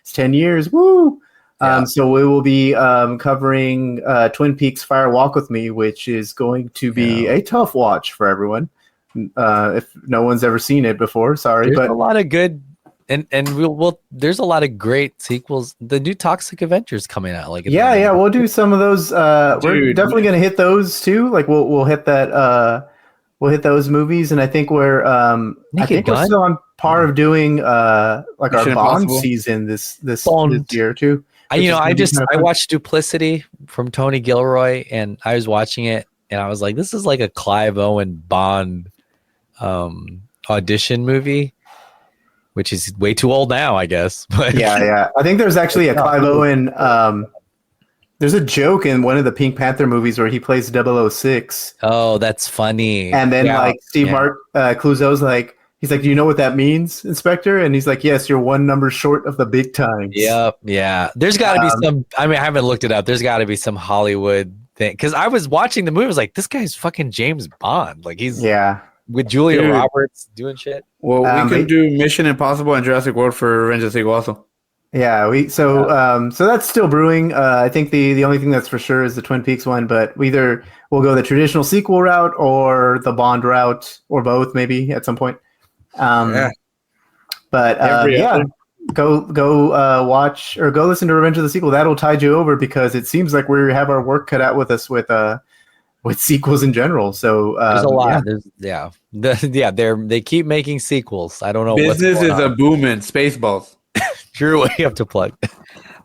It's 10 years. Woo! Yeah. So we will be covering Twin Peaks Fire Walk with Me, which is going to be a tough watch for everyone. If no one's ever seen it before, sorry. There's a lot of good, and we'll there's a lot of great sequels. The new Toxic Avengers coming out. We'll do some of those. We're definitely going to hit those too. Like we'll hit that. We'll hit those movies, and I think we're still on par of doing like our Bond season this year too. I watched Duplicity from Tony Gilroy, and I was watching it, and I was like, this is like a Clive Owen Bond audition movie, which is way too old now, I guess. But I think there's actually a Clive Owen. There's a joke in one of the Pink Panther movies where he plays 006. Oh, that's funny. And then Steve Clouseau's like, he's like, do you know what that means, Inspector? And he's like, yes, you're one number short of the big times. Yep. Yeah. There's got to be some, I haven't looked it up. There's got to be some Hollywood thing. Because I was watching the movie. I was like, this guy's fucking James Bond. Like he's with Julia Roberts doing shit. Well, we can do Mission Impossible and Jurassic World for Revenge of the Sequel also. Yeah, so that's still brewing. I think the only thing that's for sure is the Twin Peaks one, but we'll go the traditional sequel route or the Bond route, or both maybe at some point. Go watch or go listen to Revenge of the Sequel. That'll tide you over because it seems like we have our work cut out with us with sequels in general. So there's a lot. They keep making sequels. I don't know. Business is a booming. Spaceballs. Drew, what do you have to plug?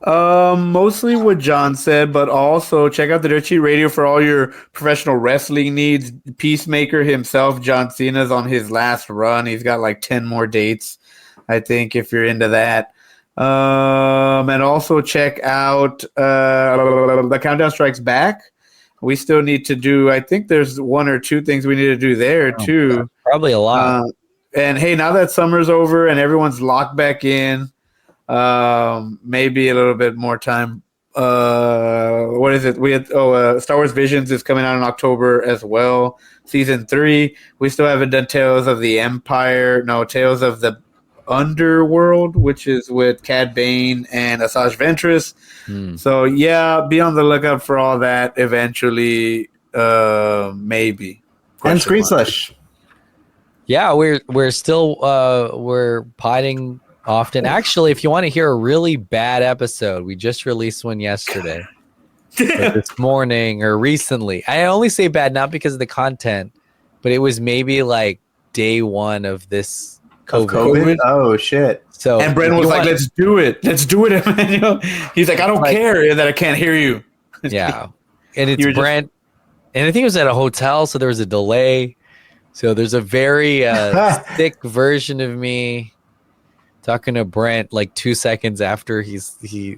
Mostly what John said, but also check out the Dirt Sheet Radio for all your professional wrestling needs. Peacemaker himself, John Cena's on his last run. He's got like 10 more dates, I think, if you're into that. And also check out The Countdown Strikes Back. We still need to do, I think there's one or two things we need to do there too. Probably a lot. And hey, now that summer's over and everyone's locked back in, maybe a little bit more time. What is it? Star Wars Visions is coming out in October as well. Season 3. We still haven't done Tales of the Underworld, which is with Cad Bane and Asajj Ventress. So be on the lookout for all that eventually. Maybe. And Screen Slush. Yeah, we're still we're pining often. Actually, if you want to hear a really bad episode, we just released one yesterday, this morning or recently. I only say bad not because of the content, but it was maybe like day one of this COVID. Oh shit! So and Brent was like, "Let's do it, Emmanuel." He's like, "I don't care that I can't hear you." Yeah, and it's Brent, and I think it was at a hotel, so there was a delay. So there's a very thick version of me talking to Brent like 2 seconds after he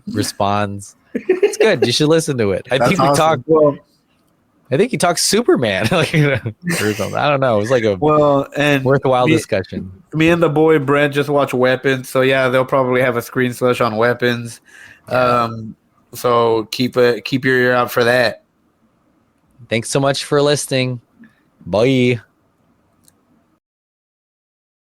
responds. It's good. You should listen to it. I think he talks Superman or something. I don't know. It was like a worthwhile discussion. Me and the boy Brent just watch Weapons, so yeah, they'll probably have a screen slush on Weapons. So keep your ear out for that. Thanks so much for listening. Bye.